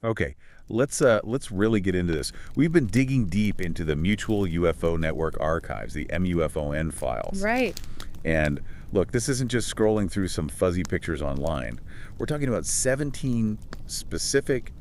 Okay, let's really get into this. We've been digging deep into the Mutual UFO Network archives, the MUFON files. Right. And look, this isn't just scrolling through some fuzzy pictures online. We're talking about 17 specific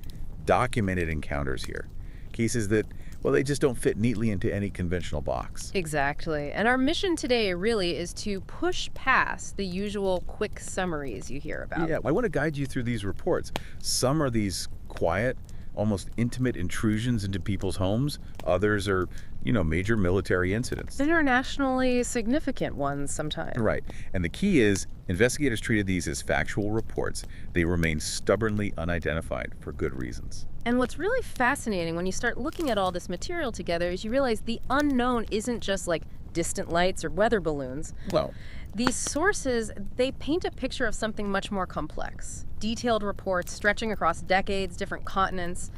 documented encounters here. Cases that, well, they just don't fit neatly into any conventional box. Exactly. And our mission today really is to push past the usual quick summaries you hear about. Yeah, I want to guide you through these reports. Some are these quiet, almost intimate intrusions into people's homes. Others are, major military incidents. Internationally significant ones sometimes. Right. And the key is, investigators treated these as factual reports. They remain stubbornly unidentified for good reasons. And what's really fascinating when you start looking at all this material together is you realize the unknown isn't just like distant lights or weather balloons. Well, These sources, they paint a picture of something much more complex. Detailed reports stretching across decades, different continents.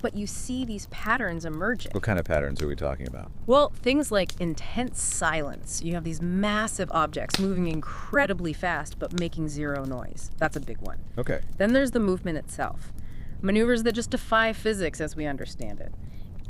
But you see these patterns emerging. what kind of patterns are we talking about? Well, things like intense silence. You have these massive objects moving incredibly fast but making zero noise. That's a big one. Okay. Then there's the movement itself. Maneuvers that just defy physics as we understand it.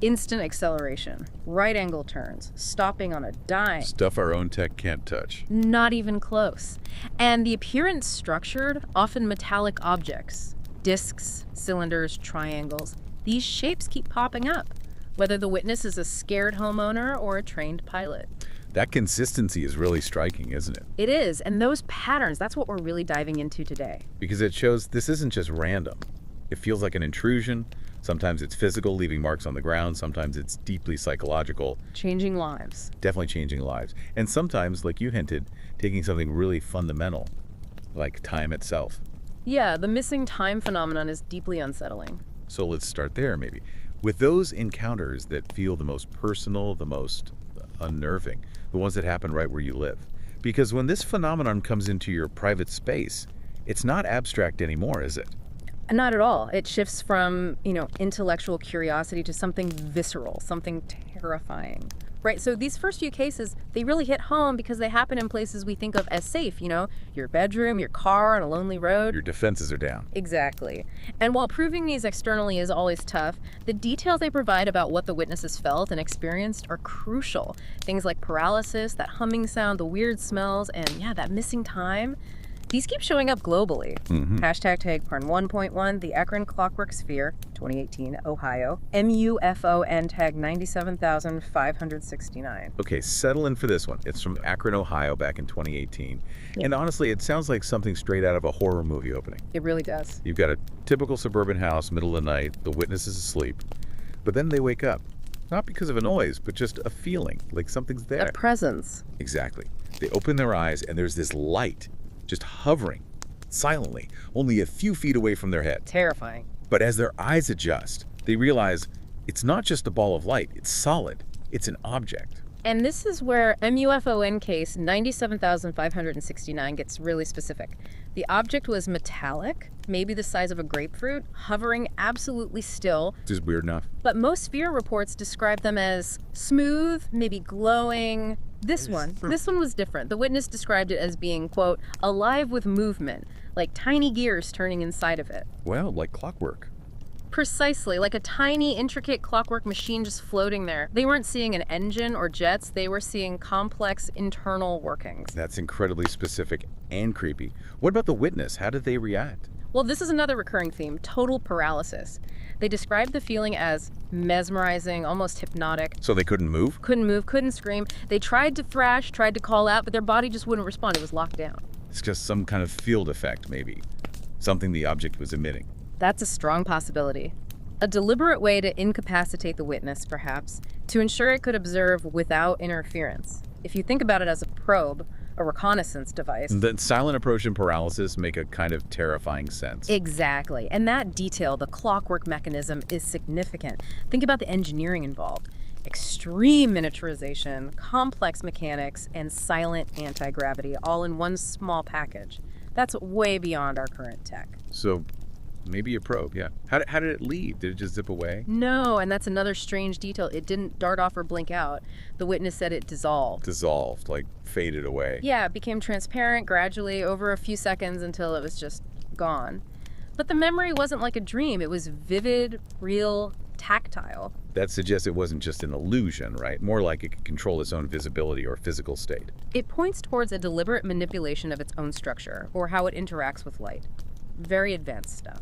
Instant acceleration, right-angle turns, stopping on a dime. Stuff our own tech can't touch. Not even close. And the appearance structured, often metallic objects. Discs, cylinders, triangles. These shapes keep popping up, whether the witness is a scared homeowner or a trained pilot. That consistency is really striking, isn't it? It is, and those patterns, that's what we're really diving into today. Because it shows this isn't just random. It feels like an intrusion. Sometimes it's physical, leaving marks on the ground. Sometimes it's deeply psychological, Changing lives. definitely changing lives. And sometimes, like you hinted, taking something really fundamental, like time itself. Yeah, the missing time phenomenon is deeply unsettling. So let's start there, maybe. With those encounters that feel the most personal, the most unnerving, the ones that happen right where you live. Because when this phenomenon comes into your private space, it's not abstract anymore, is it? Not at all. It shifts from, intellectual curiosity to something visceral, something terrifying. Right, so these first few cases, they really hit home because they happen in places we think of as safe, your bedroom, your car on a lonely road. Your defenses are down. Exactly. And while proving these externally is always tough, the details they provide about what the witnesses felt and experienced are crucial. Things like paralysis, that humming sound, the weird smells, and that missing time. These keep showing up globally. Hashtag tag Parn 1.1, the Akron Clockwork Sphere, 2018, Ohio. MUFON tag 97,569. Okay, settle in for this one. It's from Akron, Ohio, back in 2018. And honestly, it sounds like something straight out of a horror movie opening. It really does. You've got a typical suburban house, middle of the night, the witness is asleep. But then they wake up. Not because of a noise, but just a feeling, like something's there. A presence. Exactly. They open their eyes and there's this light just hovering silently, only a few feet away from their head. Terrifying. But as their eyes adjust, they realize it's not just a ball of light, it's solid. It's an object. And this is where MUFON case 97,569 gets really specific. The object was metallic, maybe the size of a grapefruit, hovering absolutely still. This is weird enough. But most sphere reports describe them as smooth, maybe glowing. This one was different. The witness described it as being, quote, alive with movement, like tiny gears turning inside of it. Well, like clockwork. Precisely, like a tiny, intricate clockwork machine just floating there. They weren't seeing an engine or jets, they were seeing complex internal workings. That's incredibly specific and creepy. What about the witness? How did they react? Well, this is another recurring theme, total paralysis. They described the feeling as mesmerizing, almost hypnotic. So they couldn't move? Couldn't move, couldn't scream. They tried to thrash, tried to call out, but their body just wouldn't respond. It was locked down. It's just some kind of field effect, maybe. Something the object was emitting. That's a strong possibility. A deliberate way to incapacitate the witness, perhaps, to ensure it could observe without interference. If you think about it as a probe, a reconnaissance device. The silent approach and paralysis make a kind of terrifying sense. Exactly. And that detail, the clockwork mechanism, is significant. Think about the engineering involved. Extreme miniaturization, complex mechanics, and silent anti-gravity all in one small package. That's way beyond our current tech. So maybe a probe, yeah. How did it leave? Did it just zip away? No, and that's another strange detail. It didn't dart off or blink out. The witness said it dissolved. Dissolved, like faded away. Yeah, it became transparent gradually over a few seconds until it was just gone. But the memory wasn't like a dream. It was vivid, real, tactile. That suggests it wasn't just an illusion, right? More like it could control its own visibility or physical state. It points towards a deliberate manipulation of its own structure, or how it interacts with light. Very advanced stuff.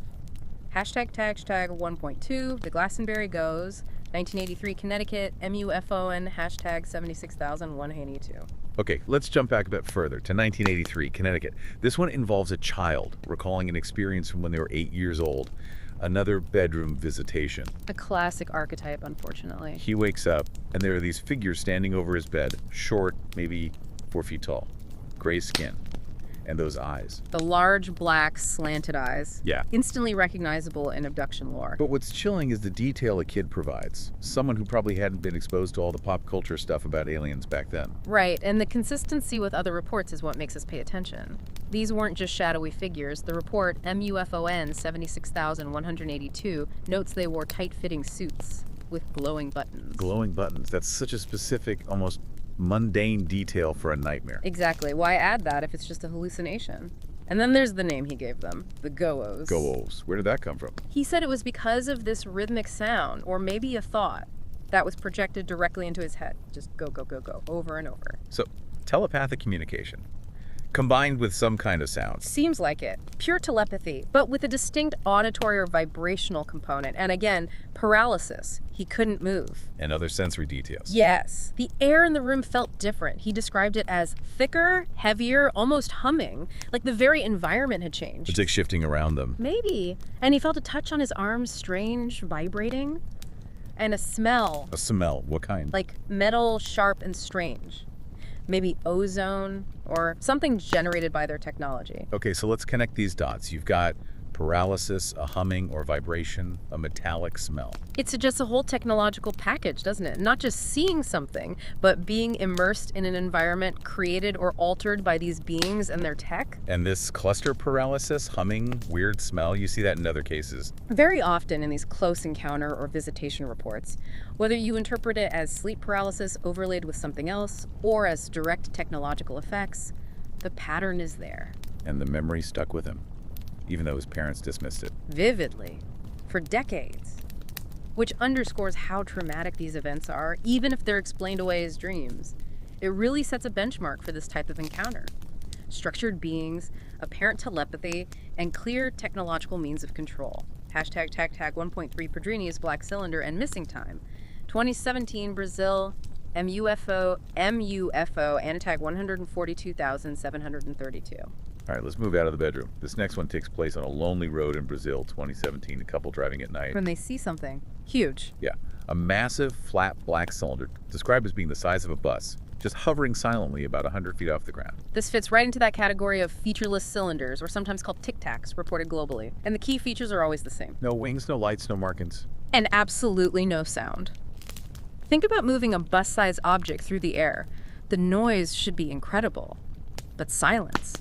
Hashtag 1.2, the Glastonbury goes, 1983 Connecticut, MUFON, hashtag 76,182. Okay, let's jump back a bit further to 1983, Connecticut. This one involves a child recalling an experience from when they were 8 years old. Another bedroom visitation. A classic archetype, unfortunately. He wakes up, and there are these figures standing over his bed, short, maybe 4 feet tall, gray skin, and those eyes. The large, black, slanted eyes. Yeah. Instantly recognizable in abduction lore. But what's chilling is the detail a kid provides. Someone who probably hadn't been exposed to all the pop culture stuff about aliens back then. Right, and the consistency with other reports is what makes us pay attention. These weren't just shadowy figures. The report, MUFON 76,182, notes they wore tight-fitting suits with glowing buttons. Glowing buttons. That's such a specific, almost mundane detail for a nightmare. Exactly. Why add that if it's just a hallucination? And then there's the name he gave them, the Go-Os. Go-Os. Where did that come from? He said it was because of this rhythmic sound, or maybe a thought, that was projected directly into his head. Just go, go, go, go, over and over. So, telepathic communication, combined with some kind of sound. Seems like it. Pure telepathy, but with a distinct auditory or vibrational component. And again, paralysis. He couldn't move. And other sensory details. Yes. The air in the room felt different. He described it as thicker, heavier, almost humming. Like the very environment had changed. It's like shifting around them. Maybe. And he felt a touch on his arms, strange, vibrating. And a smell. A smell. What kind? Like metal, sharp, and strange. Maybe ozone or something generated by their technology. Okay, so let's connect these dots. You've got paralysis, a humming or vibration, a metallic smell. It suggests a whole technological package, doesn't it? Not just seeing something, but being immersed in an environment created or altered by these beings and their tech. And this cluster paralysis, humming, weird smell, you see that in other cases. Very often in these close encounter or visitation reports, whether you interpret it as sleep paralysis overlaid with something else or as direct technological effects, the pattern is there. And the memory stuck with him, even though his parents dismissed it. Vividly, for decades. Which underscores how traumatic these events are, even if they're explained away as dreams. It really sets a benchmark for this type of encounter. Structured beings, apparent telepathy, and clear technological means of control. Hashtag 1.3 Padrini's Black Cylinder and Missing Time. 2017 Brazil, MUFO, Anatag 142,732. All right, let's move out of the bedroom. This next one takes place on a lonely road in Brazil, 2017. A couple driving at night. When they see something huge. Yeah, a massive, flat, black cylinder, described as being the size of a bus, just hovering silently about 100 feet off the ground. This fits right into that category of featureless cylinders, or sometimes called Tic Tacs, reported globally. And the key features are always the same. No wings, no lights, no markings. And absolutely no sound. Think about moving a bus-sized object through the air. The noise should be incredible, but silence.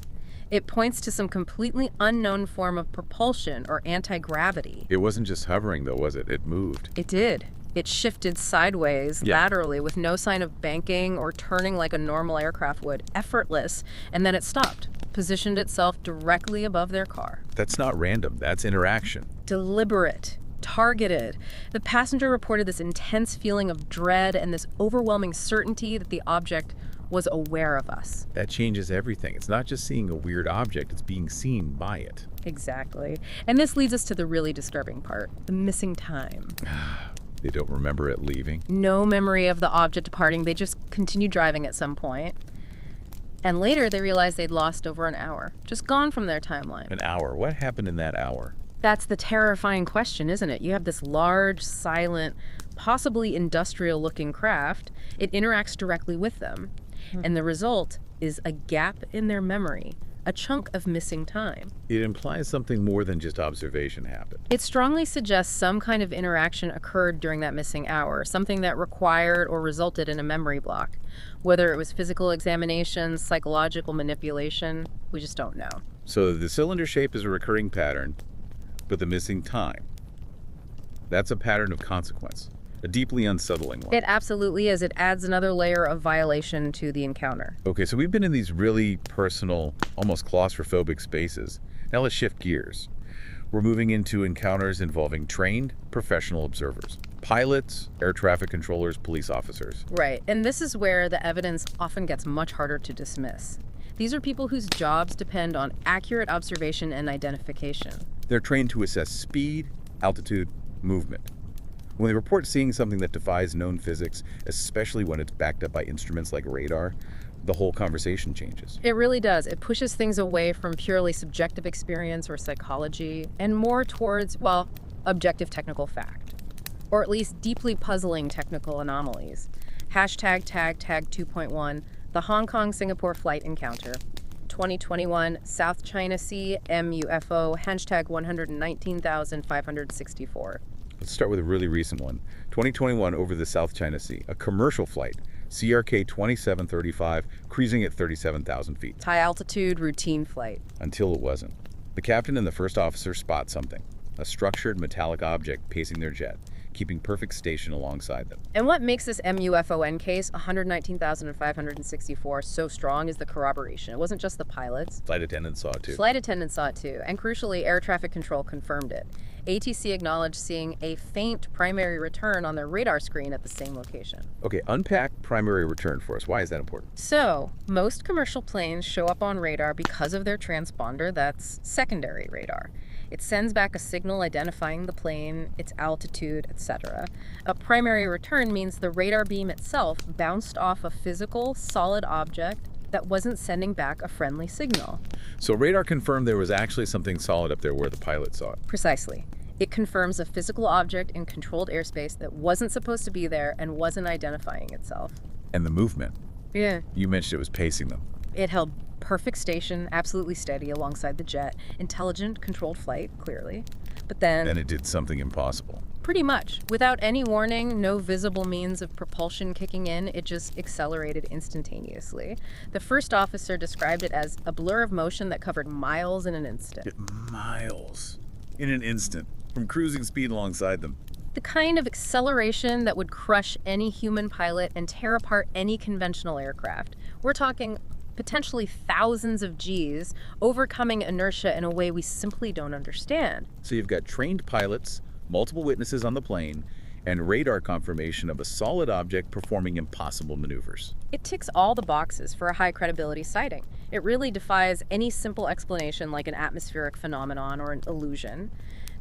It points to some completely unknown form of propulsion or anti-gravity. It wasn't just hovering, though, was it? It moved. It did. It shifted sideways, laterally, with no sign of banking or turning like a normal aircraft would. Effortless. And then it stopped, positioned itself directly above their car. That's not random. That's interaction. Deliberate. Targeted. The passenger reported this intense feeling of dread and this overwhelming certainty that the object was aware of us. That changes everything. It's not just seeing a weird object, it's being seen by it. Exactly. And this leads us to the really disturbing part, the missing time. They don't remember it leaving. No memory of the object departing. They just continued driving at some point. And later they realized they'd lost over an hour, just gone from their timeline. An hour? What happened in that hour? That's the terrifying question, isn't it? You have this large, silent, possibly industrial-looking craft. It interacts directly with them. And the result is a gap in their memory, a chunk of missing time. It implies something more than just observation happened. It strongly suggests some kind of interaction occurred during that missing hour, something that required or resulted in a memory block. Whether it was physical examination, psychological manipulation, we just don't know. So the cylinder shape is a recurring pattern, but the missing time, that's a pattern of consequence, a deeply unsettling one. It absolutely is. It adds another layer of violation to the encounter. Okay, so we've been in these really personal, almost claustrophobic spaces. Now let's shift gears. We're moving into encounters involving trained professional observers. Pilots, air traffic controllers, police officers. Right, and this is where the evidence often gets much harder to dismiss. These are people whose jobs depend on accurate observation and identification. They're trained to assess speed, altitude, movement. When they report seeing something that defies known physics, especially when it's backed up by instruments like radar, the whole conversation changes. It really does. It pushes things away from purely subjective experience or psychology and more towards, well, objective technical fact, or at least deeply puzzling technical anomalies. Hashtag tag 2.1, the Hong Kong-Singapore flight encounter. 2021 South China Sea MUFO, hashtag 119,564. Let's start with a really recent one. 2021 over the South China Sea, a commercial flight, CRK 2735, cruising at 37,000 feet. High altitude, routine flight. Until it wasn't. The captain and the first officer spot something, a structured metallic object pacing their jet, keeping perfect station alongside them. And what makes this MUFON case, 119,564, so strong is the corroboration. It wasn't just the pilots. Flight attendants saw it too. Flight attendants saw it too, and crucially, air traffic control confirmed it. ATC acknowledged seeing a faint primary return on their radar screen at the same location. Okay, unpack primary return for us. Why is that important? So, most commercial planes show up on radar because of their transponder that's secondary radar. It sends back a signal identifying the plane, its altitude, etc. A primary return means the radar beam itself bounced off a physical, solid object that wasn't sending back a friendly signal. So radar confirmed there was actually something solid up there where the pilot saw it. Precisely. It confirms a physical object in controlled airspace that wasn't supposed to be there and wasn't identifying itself. And the movement. Yeah. You mentioned it was pacing them. It held perfect station, absolutely steady alongside the jet. Intelligent, controlled flight, clearly. But then Then it did something impossible. pretty much. Without any warning, no visible means of propulsion kicking in, it just accelerated instantaneously. The first officer described it as a blur of motion that covered miles in an instant. Miles. In an instant. From cruising speed alongside them. The kind of acceleration that would crush any human pilot and tear apart any conventional aircraft. We're talking potentially thousands of Gs, overcoming inertia in a way we simply don't understand. So you've got trained pilots, multiple witnesses on the plane, and radar confirmation of a solid object performing impossible maneuvers. It ticks all the boxes for a high credibility sighting. It really defies any simple explanation like an atmospheric phenomenon or an illusion.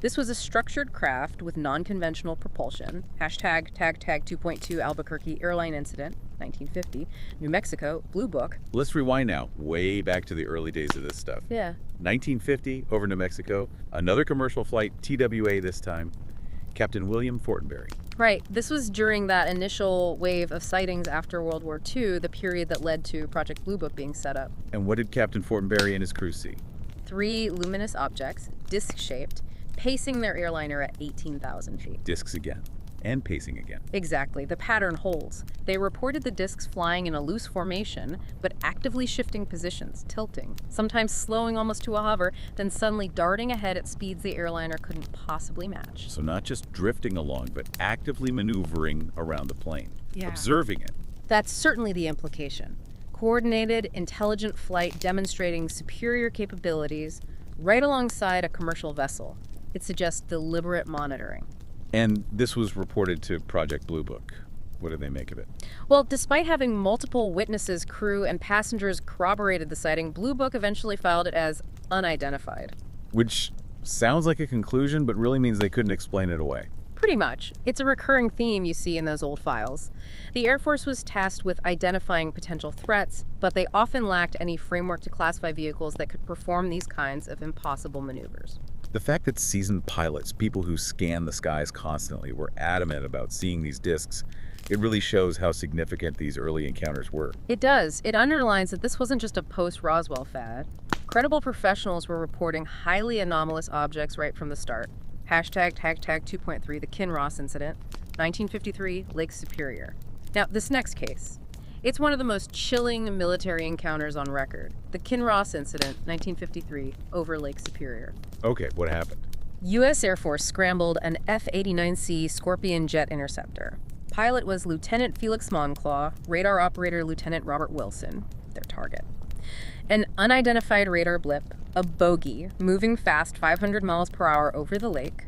This was a structured craft with non-conventional propulsion. Hashtag tag 2.2 Albuquerque airline incident, 1950. New Mexico, Blue Book. Let's rewind now, way back to the early days of this stuff. Yeah. 1950, over New Mexico, another commercial flight, TWA this time, Captain William Fortenberry. Right. This was during that initial wave of sightings after World War II, the period that led to Project Blue Book being set up. And what did Captain Fortenberry and his crew see? 3 luminous objects, disc-shaped, pacing their airliner at 18,000 feet. Discs again. And pacing again. Exactly. The pattern holds. They reported the discs flying in a loose formation, but actively shifting positions, tilting, sometimes slowing almost to a hover, then suddenly darting ahead at speeds the airliner couldn't possibly match. So not just drifting along, but actively maneuvering around the plane. Yeah. Observing it. That's certainly the implication. Coordinated, intelligent flight demonstrating superior capabilities right alongside a commercial vessel. It suggests deliberate monitoring. And this was reported to Project Blue Book. What did they make of it? Well, despite having multiple witnesses, crew, and passengers corroborated the sighting, Blue Book eventually filed it as unidentified. Which sounds like a conclusion, but really means they couldn't explain it away. Pretty much. It's a recurring theme you see in those old files. The Air Force was tasked with identifying potential threats, but they often lacked any framework to classify vehicles that could perform these kinds of impossible maneuvers. The fact that seasoned pilots, people who scan the skies constantly, were adamant about seeing these discs, it really shows how significant these early encounters were. It does. It underlines that this wasn't just a post-Roswell fad. Credible professionals were reporting highly anomalous objects right from the start. Hashtag tag 2.3, the Kinross incident, 1953, Lake Superior. Now, this next case. It's one of the most chilling military encounters on record. The Kinross incident, 1953, over Lake Superior. Okay, what happened? U.S. Air Force scrambled an F-89C Scorpion jet interceptor. Pilot was Lieutenant Felix Monclaw, radar operator Lieutenant Robert Wilson, their target. An unidentified radar blip, a bogey, moving fast 500 miles per hour over the lake,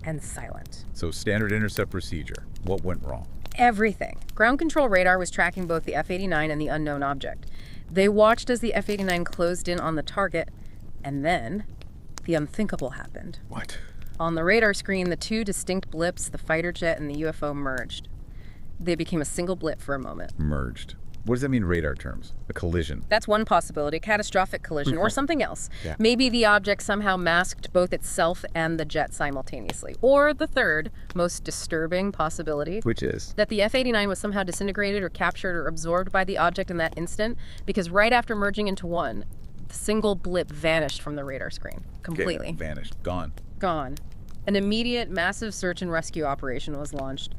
and silent. So standard intercept procedure. What went wrong? Everything. Ground control radar was tracking both the F-89 and the unknown object. They watched as the F-89 closed in on the target, and then the unthinkable happened. What? On the radar screen, the two distinct blips, the fighter jet and the UFO, merged. They became a single blip for a moment. Merged. What does that mean in radar terms? A collision? That's one possibility, catastrophic collision, or something else. Yeah. Maybe the object somehow masked both itself and the jet simultaneously. Or the third, most disturbing possibility, Which is? that the F-89 was somehow disintegrated or captured or absorbed by the object in that instant, because right after merging into one, the single blip vanished from the radar screen. Completely. Okay, vanished. Gone. Gone. An immediate, massive search and rescue operation was launched.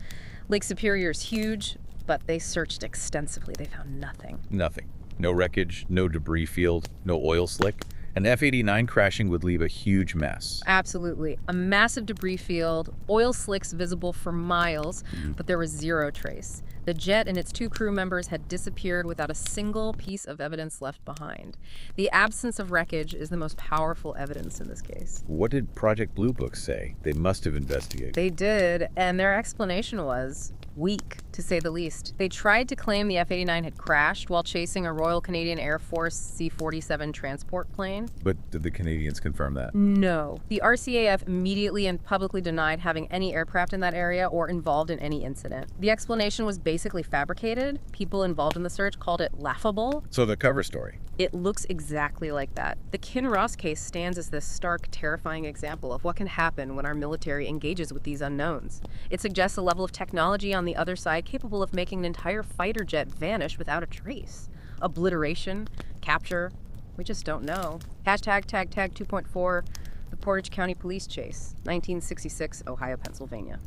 Lake Superior is huge, but they searched extensively. They found nothing. Nothing. No wreckage, no debris field, no oil slick. An F-89 crashing would leave a huge mess. Absolutely. A massive debris field, oil slicks visible for miles, but there was zero trace. The jet and its two crew members had disappeared without a single piece of evidence left behind. The absence of wreckage is the most powerful evidence in this case. What did Project Blue Book say? They must have investigated. They did, and their explanation was weak, to say the least. They tried to claim the F-89 had crashed while chasing a Royal Canadian Air Force C-47 transport plane. But did the Canadians confirm that? No. The RCAF immediately and publicly denied having any aircraft in that area or involved in any incident. The explanation was basically fabricated. People involved in the search called it laughable. So the cover story. It looks exactly like that. The Kinross case stands as this stark, terrifying example of what can happen when our military engages with these unknowns. It suggests a level of technology on the other side capable of making an entire fighter jet vanish without a trace. Obliteration, capture, we just don't know. Hashtag tag 2.4, the Portage County Police Chase, 1966, Ohio, Pennsylvania.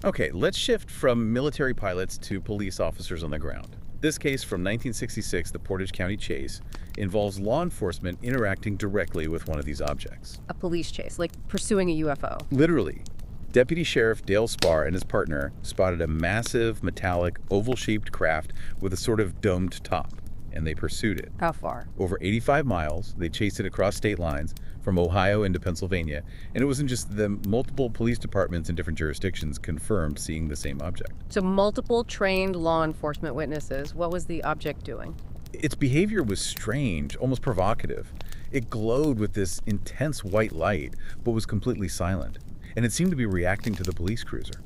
Okay, let's shift from military pilots to police officers on the ground. This case from 1966, the Portage County Chase, involves law enforcement interacting directly with one of these objects. A police chase, like pursuing a UFO. Literally. Deputy Sheriff Dale Spar and his partner spotted a massive, metallic, oval-shaped craft with a sort of domed top, and they pursued it. How far? Over 85 miles, they chased it across state lines from Ohio into Pennsylvania, and it wasn't just them. Multiple police departments in different jurisdictions confirmed seeing the same object. So multiple trained law enforcement witnesses. What was the object doing? Its behavior was strange, almost provocative. It glowed with this intense white light, but was completely silent, and it seemed to be reacting to the police cruiser.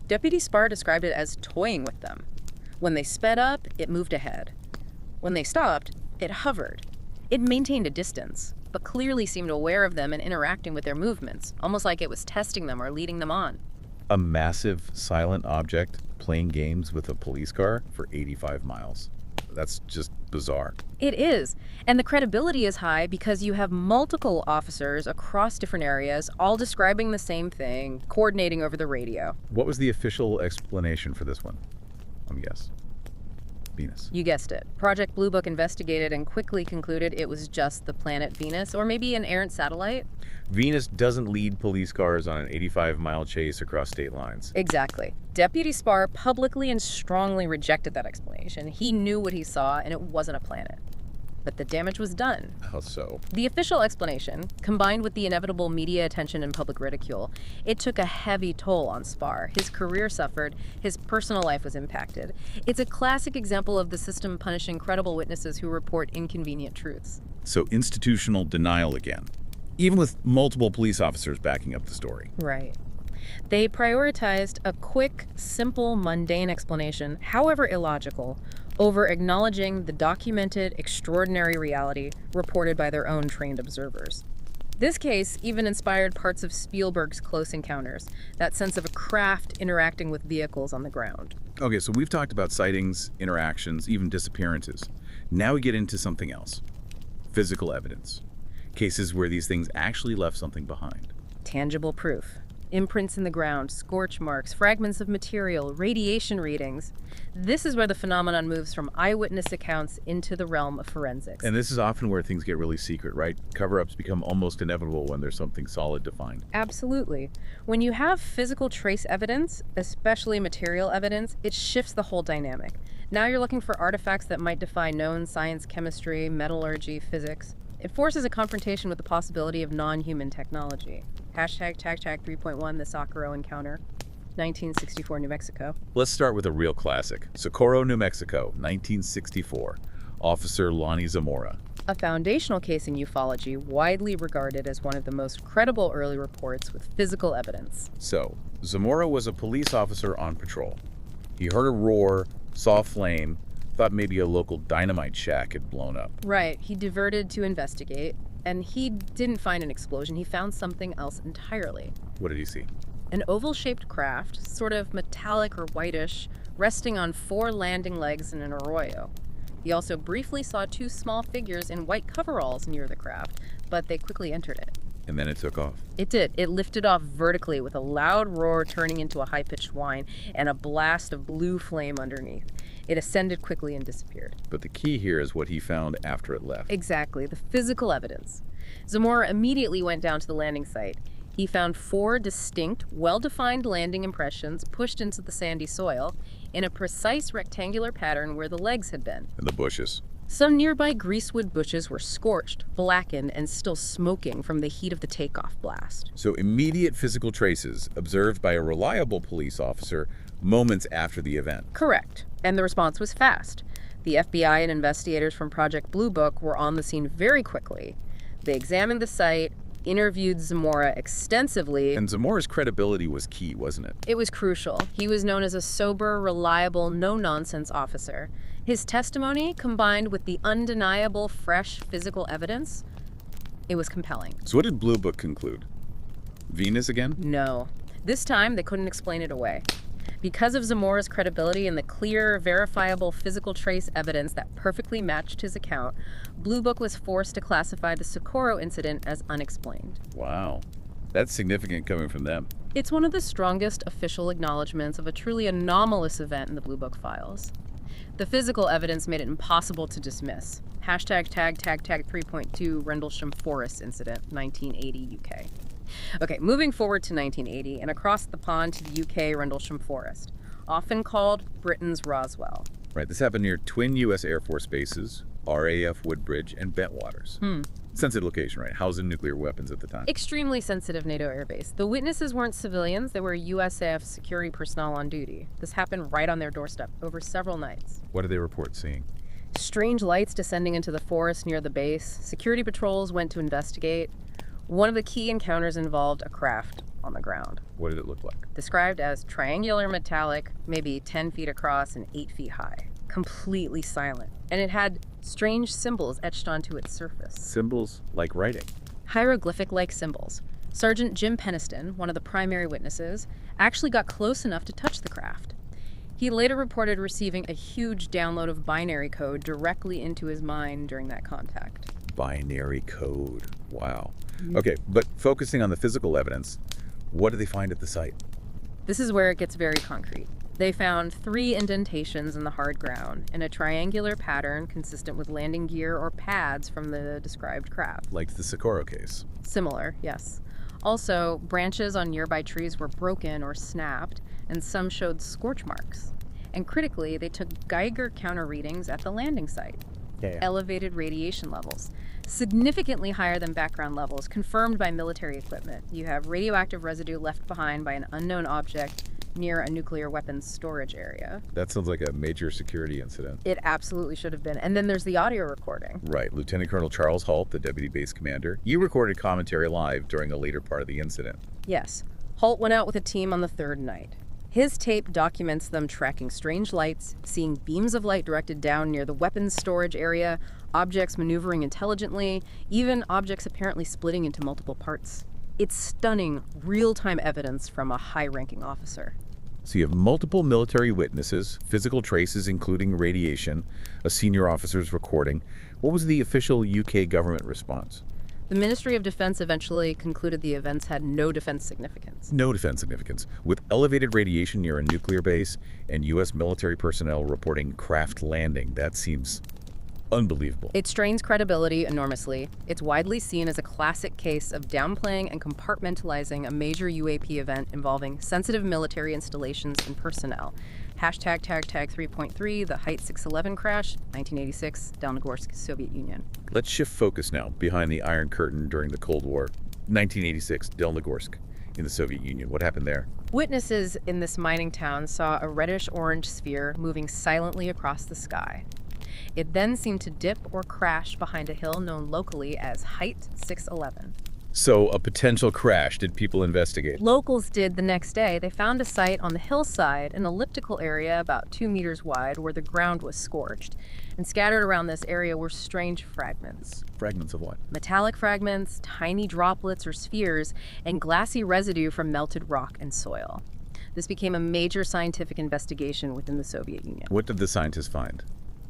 Deputy Spar described it as toying with them. When they sped up, it moved ahead. When they stopped, it hovered. It maintained a distance, but clearly seemed aware of them and interacting with their movements, almost like it was testing them or leading them on. A massive, silent object playing games with a police car for 85 miles. That's just bizarre. It is. And the credibility is high because you have multiple officers across different areas, all describing the same thing, coordinating over the radio. What was the official explanation for this one? Let me guess. Venus. You guessed it. Project Blue Book investigated and quickly concluded it was just the planet Venus, or maybe an errant satellite. Venus doesn't lead police cars on an 85-mile chase across state lines. Exactly. Deputy Spar publicly and strongly rejected that explanation. He knew what he saw, and it wasn't a planet. But the damage was done. How so? The official explanation, combined with the inevitable media attention and public ridicule, it took a heavy toll on Spar. His career suffered, his personal life was impacted. It's a classic example of the system punishing credible witnesses who report inconvenient truths. So institutional denial again, even with multiple police officers backing up the story. Right. They prioritized a quick, simple, mundane explanation, however illogical, over acknowledging the documented, extraordinary reality reported by their own trained observers. This case even inspired parts of Spielberg's Close Encounters, that sense of a craft interacting with vehicles on the ground. Okay, so we've talked about sightings, interactions, even disappearances. Now we get into something else. Physical evidence. Cases where these things actually left something behind. Tangible proof. Imprints in the ground, scorch marks, fragments of material, radiation readings. This is where the phenomenon moves from eyewitness accounts into the realm of forensics. And this is often where things get really secret, right? Cover-ups become almost inevitable when there's something solid to find. Absolutely. When you have physical trace evidence, especially material evidence, it shifts the whole dynamic. Now you're looking for artifacts that might defy known science, chemistry, metallurgy, physics. It forces a confrontation with the possibility of non-human technology. Hashtag 3.1, the Socorro encounter, 1964, New Mexico. Let's start with a real classic. Socorro, New Mexico, 1964. Officer Lonnie Zamora. A foundational case in ufology, widely regarded as one of the most credible early reports with physical evidence. So, Zamora was a police officer on patrol. He heard a roar, saw a flame, thought maybe a local dynamite shack had blown up. Right, he diverted to investigate, and he didn't find an explosion. He found something else entirely. What did he see? An oval-shaped craft, sort of metallic or whitish, resting on 4 landing legs in an arroyo. He also briefly saw 2 small figures in white coveralls near the craft, but they quickly entered it. And then it took off. It did. It lifted off vertically with a loud roar turning into a high-pitched whine and a blast of blue flame underneath. It ascended quickly and disappeared. But the key here is what he found after it left. Exactly, the physical evidence. Zamora immediately went down to the landing site. He found 4 distinct, well-defined landing impressions pushed into the sandy soil in a precise rectangular pattern where the legs had been. And the bushes. Some nearby greasewood bushes were scorched, blackened, and still smoking from the heat of the takeoff blast. So immediate physical traces observed by a reliable police officer moments after the event. Correct. And the response was fast. The FBI and investigators from Project Blue Book were on the scene very quickly. They examined the site, interviewed Zamora extensively. And Zamora's credibility was key, wasn't it? It was crucial. He was known as a sober, reliable, no-nonsense officer. His testimony, combined with the undeniable, fresh physical evidence, it was compelling. So what did Blue Book conclude? Venus again? No. This time, they couldn't explain it away. Because of Zamora's credibility and the clear, verifiable physical trace evidence that perfectly matched his account, Blue Book was forced to classify the Socorro incident as unexplained. Wow. That's significant coming from them. It's one of the strongest official acknowledgments of a truly anomalous event in the Blue Book files. The physical evidence made it impossible to dismiss. Hashtag 3.2 Rendlesham Forest Incident, 1980 UK. Okay, moving forward to 1980 and across the pond to the UK Rendlesham Forest, often called Britain's Roswell. Right, this happened near twin U.S. Air Force bases, RAF Woodbridge and Bentwaters. Sensitive location, right? Housing nuclear weapons at the time. Extremely sensitive NATO airbase. The witnesses weren't civilians, they were USAF security personnel on duty. This happened right on their doorstep over several nights. What did they report seeing? Strange lights descending into the forest near the base. Security patrols went to investigate. One of the key encounters involved a craft on the ground. What did it look like? Described as triangular metallic, maybe 10 feet across and 8 feet high. Completely silent. And it had strange symbols etched onto its surface. Symbols like writing. Hieroglyphic-like symbols. Sergeant Jim Peniston, one of the primary witnesses, actually got close enough to touch the craft. He later reported receiving a huge download of binary code directly into his mind during that contact. Binary code. Wow. Okay, but focusing on the physical evidence, what did they find at the site? This is where it gets very concrete. They found 3 indentations in the hard ground in a triangular pattern consistent with landing gear or pads from the described craft. Like the Socorro case. Similar, yes. Also, branches on nearby trees were broken or snapped, and some showed scorch marks. And critically, they took Geiger counter readings at the landing site. Elevated radiation levels, significantly higher than background levels, confirmed by military equipment. You have radioactive residue left behind by an unknown object near a nuclear weapons storage area. That sounds like a major security incident. It absolutely should have been. And then there's the audio recording. Right. Lieutenant Colonel Charles Holt, the deputy base commander, you recorded commentary live during a later part of the incident. Yes. Holt went out with a team on the 3rd night. His tape documents them tracking strange lights, seeing beams of light directed down near the weapons storage area, objects maneuvering intelligently, even objects apparently splitting into multiple parts. It's stunning, real-time evidence from a high-ranking officer. So you have multiple military witnesses, physical traces including radiation, a senior officer's recording. What was the official UK government response? The Ministry of Defense eventually concluded the events had no defense significance. No defense significance. With elevated radiation near a nuclear base and U.S. military personnel reporting craft landing, that seems unbelievable. It strains credibility enormously. It's widely seen as a classic case of downplaying and compartmentalizing a major UAP event involving sensitive military installations and personnel. Hashtag tag 3.3, the Height 611 crash, 1986, Delnogorsk, Soviet Union. Let's shift focus now behind the Iron Curtain during the Cold War. 1986, Delnogorsk in the Soviet Union. What happened there? Witnesses in this mining town saw a reddish-orange sphere moving silently across the sky. It then seemed to dip or crash behind a hill known locally as Height 611. So, a potential crash. Did people investigate? Locals did the next day. They found a site on the hillside, an elliptical area about 2 meters wide where the ground was scorched. And scattered around this area were strange fragments. Fragments of what? Metallic fragments, tiny droplets or spheres, and glassy residue from melted rock and soil. This became a major scientific investigation within the Soviet Union. What did the scientists find?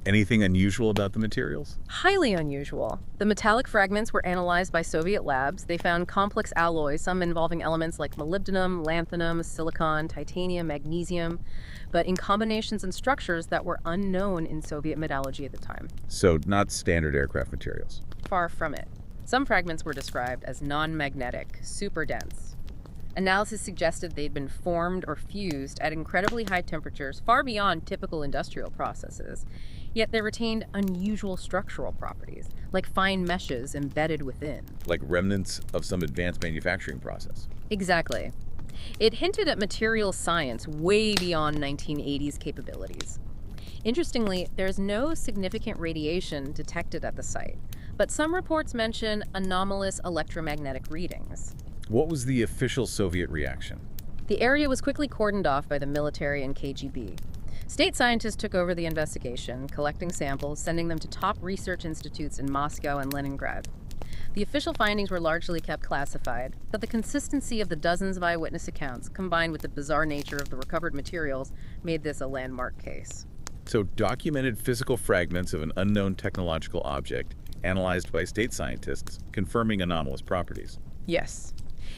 Anything unusual about the materials? Highly unusual. The metallic fragments were analyzed by Soviet labs. They found complex alloys, some involving elements like molybdenum, lanthanum, silicon, titanium, magnesium, but in combinations and structures that were unknown in Soviet metallurgy at the time. So, not standard aircraft materials. Far from it. Some fragments were described as non-magnetic, super dense. Analysis suggested they'd been formed or fused at incredibly high temperatures, far beyond typical industrial processes. Yet they retained unusual structural properties, like fine meshes embedded within. Like remnants of some advanced manufacturing process. Exactly. It hinted at material science way beyond 1980s capabilities. Interestingly, there's no significant radiation detected at the site, but some reports mention anomalous electromagnetic readings. What was the official Soviet reaction? The area was quickly cordoned off by the military and KGB. State scientists took over the investigation, collecting samples, sending them to top research institutes in Moscow and Leningrad. The official findings were largely kept classified, but the consistency of the dozens of eyewitness accounts, combined with the bizarre nature of the recovered materials, made this a landmark case. So, documented physical fragments of an unknown technological object, analyzed by state scientists, confirming anomalous properties. Yes.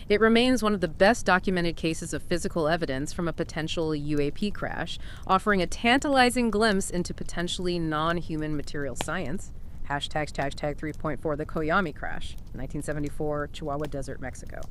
It remains one of the best documented cases of physical evidence from a potential UAP crash, offering a tantalizing glimpse into potentially non-human material science. Hashtag 3.4, the Koyami crash, 1974, Chihuahua Desert, Mexico.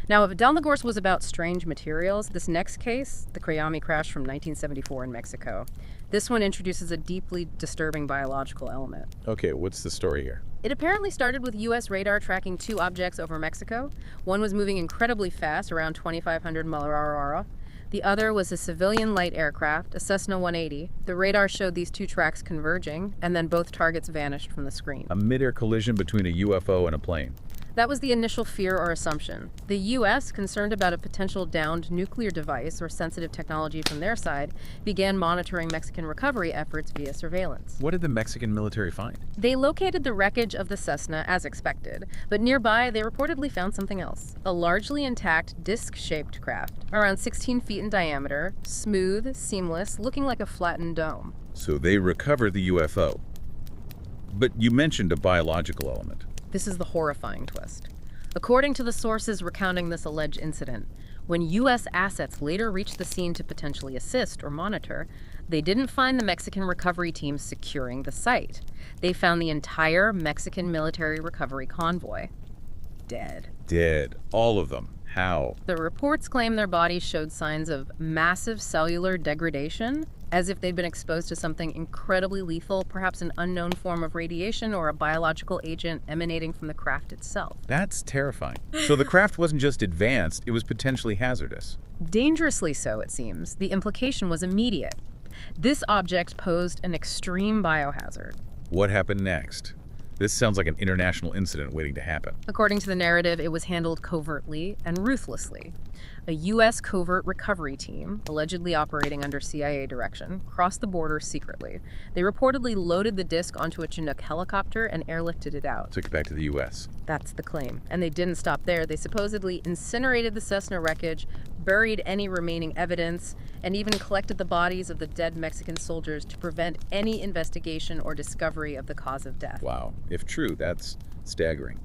Now, if Delnogorsk was about strange materials, this next case, the Koyami crash from 1974 in Mexico, this one introduces a deeply disturbing biological element. Okay, what's the story here? It apparently started with U.S. radar tracking 2 objects over Mexico. One was moving incredibly fast, around 2,500 mph. The other was a civilian light aircraft, a Cessna 180. The radar showed these 2 tracks converging, and then both targets vanished from the screen. A mid-air collision between a UFO and a plane. That was the initial fear or assumption. The U.S., concerned about a potential downed nuclear device or sensitive technology from their side, began monitoring Mexican recovery efforts via surveillance. What did the Mexican military find? They located the wreckage of the Cessna as expected, but nearby they reportedly found something else. A largely intact disc-shaped craft, around 16 feet in diameter, smooth, seamless, looking like a flattened dome. So they recovered the UFO. But you mentioned a biological element. This is the horrifying twist. According to the sources recounting this alleged incident, when U.S. assets later reached the scene to potentially assist or monitor, they didn't find the Mexican recovery team securing the site. They found the entire Mexican military recovery convoy dead. Dead. All of them. How? The reports claim their bodies showed signs of massive cellular degradation, as if they'd been exposed to something incredibly lethal, perhaps an unknown form of radiation or a biological agent emanating from the craft itself. That's terrifying. So the craft wasn't just advanced, it was potentially hazardous. Dangerously so, it seems. The implication was immediate. This object posed an extreme biohazard. What happened next? This sounds like an international incident waiting to happen. According to the narrative, it was handled covertly and ruthlessly. A U.S. covert recovery team, allegedly operating under CIA direction, crossed the border secretly. They reportedly loaded the disc onto a Chinook helicopter and airlifted it out. Took it back to the U.S. That's the claim. And they didn't stop there. They supposedly incinerated the Cessna wreckage, buried any remaining evidence, and even collected the bodies of the dead Mexican soldiers to prevent any investigation or discovery of the cause of death. Wow. If true, that's staggering.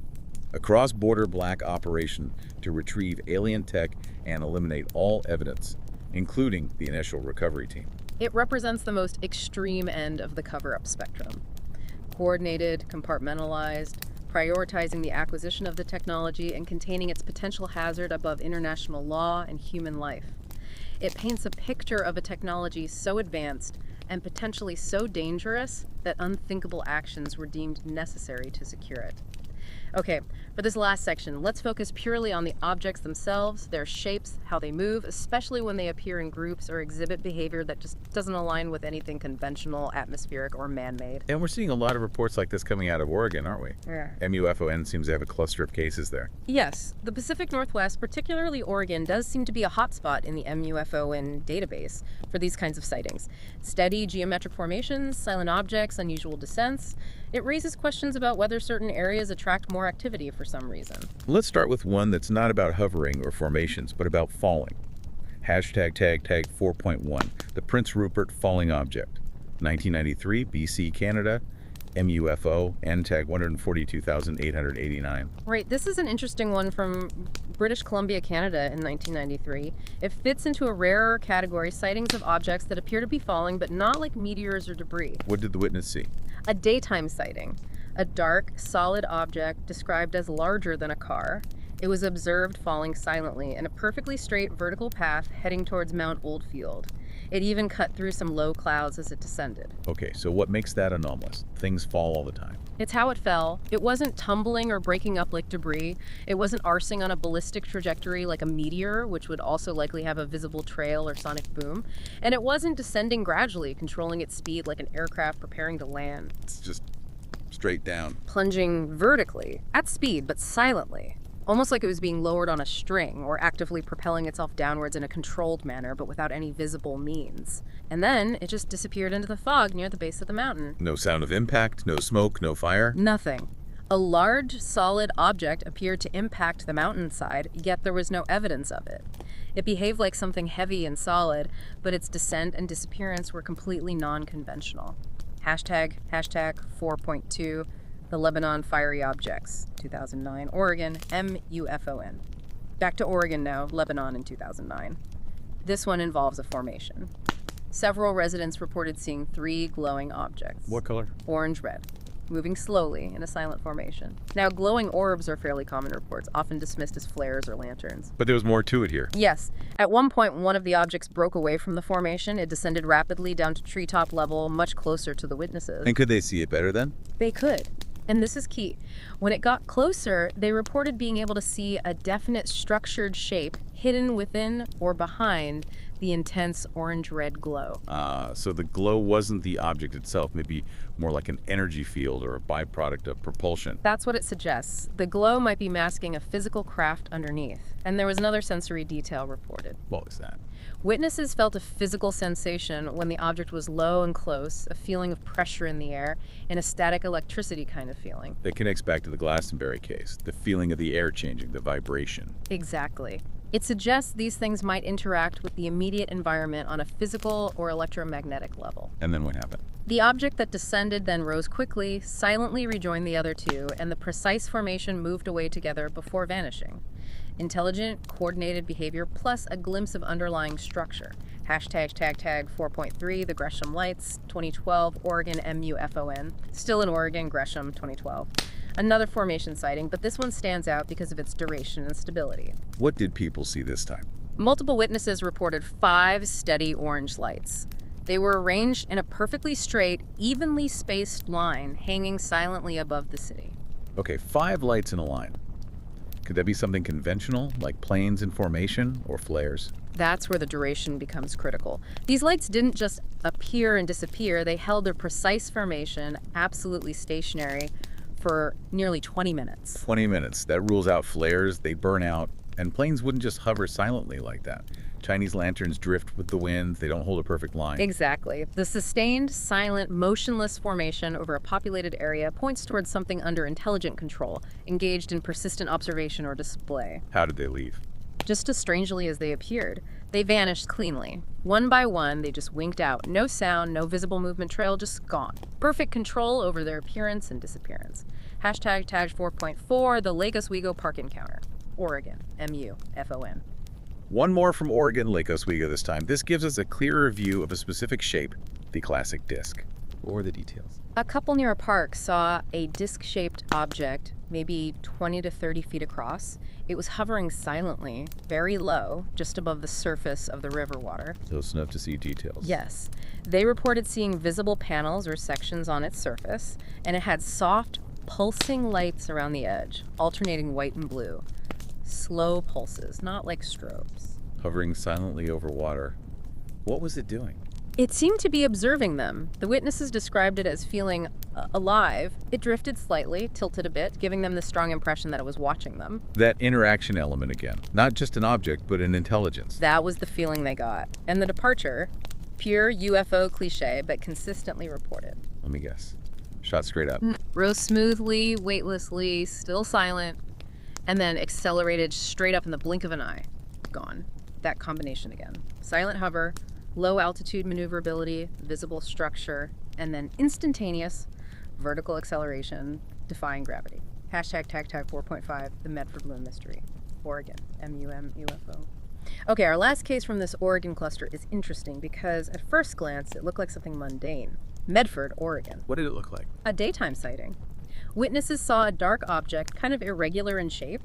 A cross-border black operation to retrieve alien tech and eliminate all evidence, including the initial recovery team. It represents the most extreme end of the cover-up spectrum. Coordinated, compartmentalized, prioritizing the acquisition of the technology and containing its potential hazard above international law and human life. It paints a picture of a technology so advanced and potentially so dangerous that unthinkable actions were deemed necessary to secure it. Okay, for this last section, let's focus purely on the objects themselves, their shapes, how they move, especially when they appear in groups or exhibit behavior that just doesn't align with anything conventional, atmospheric, or man-made. And we're seeing a lot of reports like this coming out of Oregon, aren't we? Yeah. MUFON seems to have a cluster of cases there. Yes, the Pacific Northwest, particularly Oregon, does seem to be a hotspot in the MUFON database for these kinds of sightings. Steady geometric formations, silent objects, unusual descents. It raises questions about whether certain areas attract more activity for some reason. Let's start with one that's not about hovering or formations, but about falling. Hashtag tag 4.1, the Prince Rupert falling object. 1993, BC, Canada. MUFO, N tag 142,889. Right, this is an interesting one from British Columbia, Canada in 1993. It fits into a rarer category, sightings of objects that appear to be falling, but not like meteors or debris. What did the witness see? A daytime sighting. A dark, solid object described as larger than a car. It was observed falling silently in a perfectly straight vertical path heading towards Mount Oldfield. It even cut through some low clouds as it descended. Okay, so what makes that anomalous? Things fall all the time. It's how it fell. It wasn't tumbling or breaking up like debris. It wasn't arcing on a ballistic trajectory like a meteor, which would also likely have a visible trail or sonic boom. And it wasn't descending gradually, controlling its speed like an aircraft preparing to land. It's just straight down. Plunging vertically, at speed, but silently. Almost like it was being lowered on a string or actively propelling itself downwards in a controlled manner, but without any visible means. And then it just disappeared into the fog near the base of the mountain. No sound of impact, no smoke, no fire? Nothing. A large, solid object appeared to impact the mountainside, yet there was no evidence of it. It behaved like something heavy and solid, but its descent and disappearance were completely non-conventional. Hashtag 4.2. The Lebanon Fiery Objects, 2009, Oregon, MUFON. Back to Oregon now, Lebanon in 2009. This one involves a formation. Several residents reported seeing 3 glowing objects. What color? Orange-red, moving slowly in a silent formation. Now, glowing orbs are fairly common reports, often dismissed as flares or lanterns. But there was more to it here. Yes. At one point, one of the objects broke away from the formation. It descended rapidly down to treetop level, much closer to the witnesses. And could they see it better then? They could. And this is key. When it got closer, they reported being able to see a definite structured shape hidden within or behind the intense orange-red glow. So the glow wasn't the object itself, maybe more like an energy field or a byproduct of propulsion. That's what it suggests. The glow might be masking a physical craft underneath. And there was another sensory detail reported. What was that? Witnesses felt a physical sensation when the object was low and close, a feeling of pressure in the air, and a static electricity kind of feeling. That connects back to the Glastonbury case, the feeling of the air changing, the vibration. Exactly. It suggests these things might interact with the immediate environment on a physical or electromagnetic level. And then what happened? The object that descended then rose quickly, silently rejoined the other two, and the precise formation moved away together before vanishing. Intelligent, coordinated behavior plus a glimpse of underlying structure. Hashtag 4.3, the Gresham Lights, 2012, Oregon MUFON. Still in Oregon, Gresham, 2012. Another formation sighting, but this one stands out because of its duration and stability. What did people see this time? Multiple witnesses reported 5 steady orange lights. They were arranged in a perfectly straight, evenly spaced line, hanging silently above the city. Okay, 5 lights in a line. Could that be something conventional, like planes in formation or flares? That's where the duration becomes critical. These lights didn't just appear and disappear, they held their precise formation, absolutely stationary, for nearly 20 minutes. 20 minutes. That rules out flares, they burn out, and planes wouldn't just hover silently like that. Chinese lanterns drift with the wind, they don't hold a perfect line. Exactly. The sustained, silent, motionless formation over a populated area points towards something under intelligent control, engaged in persistent observation or display. How did they leave? Just as strangely as they appeared. They vanished cleanly. One by one, they just winked out. No sound, no visible movement trail, just gone. Perfect control over their appearance and disappearance. Hashtag tag 4.4, the Lake Oswego Park Encounter. Oregon, MUFON. One more from Oregon, Lake Oswego this time. This gives us a clearer view of a specific shape, the classic disc. What were the details? A couple near a park saw a disc-shaped object, maybe 20 to 30 feet across. It was hovering silently, very low, just above the surface of the river water. Close enough to see details. Yes. They reported seeing visible panels or sections on its surface, and it had soft, pulsing lights around the edge, alternating white and blue. Slow pulses, not like strobes. Hovering silently over water. What was it doing? It seemed to be observing them. The witnesses described it as feeling alive. It drifted slightly, tilted a bit, giving them the strong impression that it was watching them. That interaction element again. Not just an object, but an intelligence. That was the feeling they got. And the departure, pure UFO cliche, but consistently reported. Let me guess. Shot straight up. Rose smoothly, weightlessly, still silent, and then accelerated straight up in the blink of an eye. Gone. That combination again. Silent hover, low altitude maneuverability, visible structure, and then instantaneous vertical acceleration, defying gravity. Hashtag tag 4.5, the Medford Balloon Mystery. Oregon, MUFO. Okay, our last case from this Oregon cluster is interesting because at first glance it looked like something mundane. Medford, Oregon. What did it look like? A daytime sighting. Witnesses saw a dark object, kind of irregular in shape.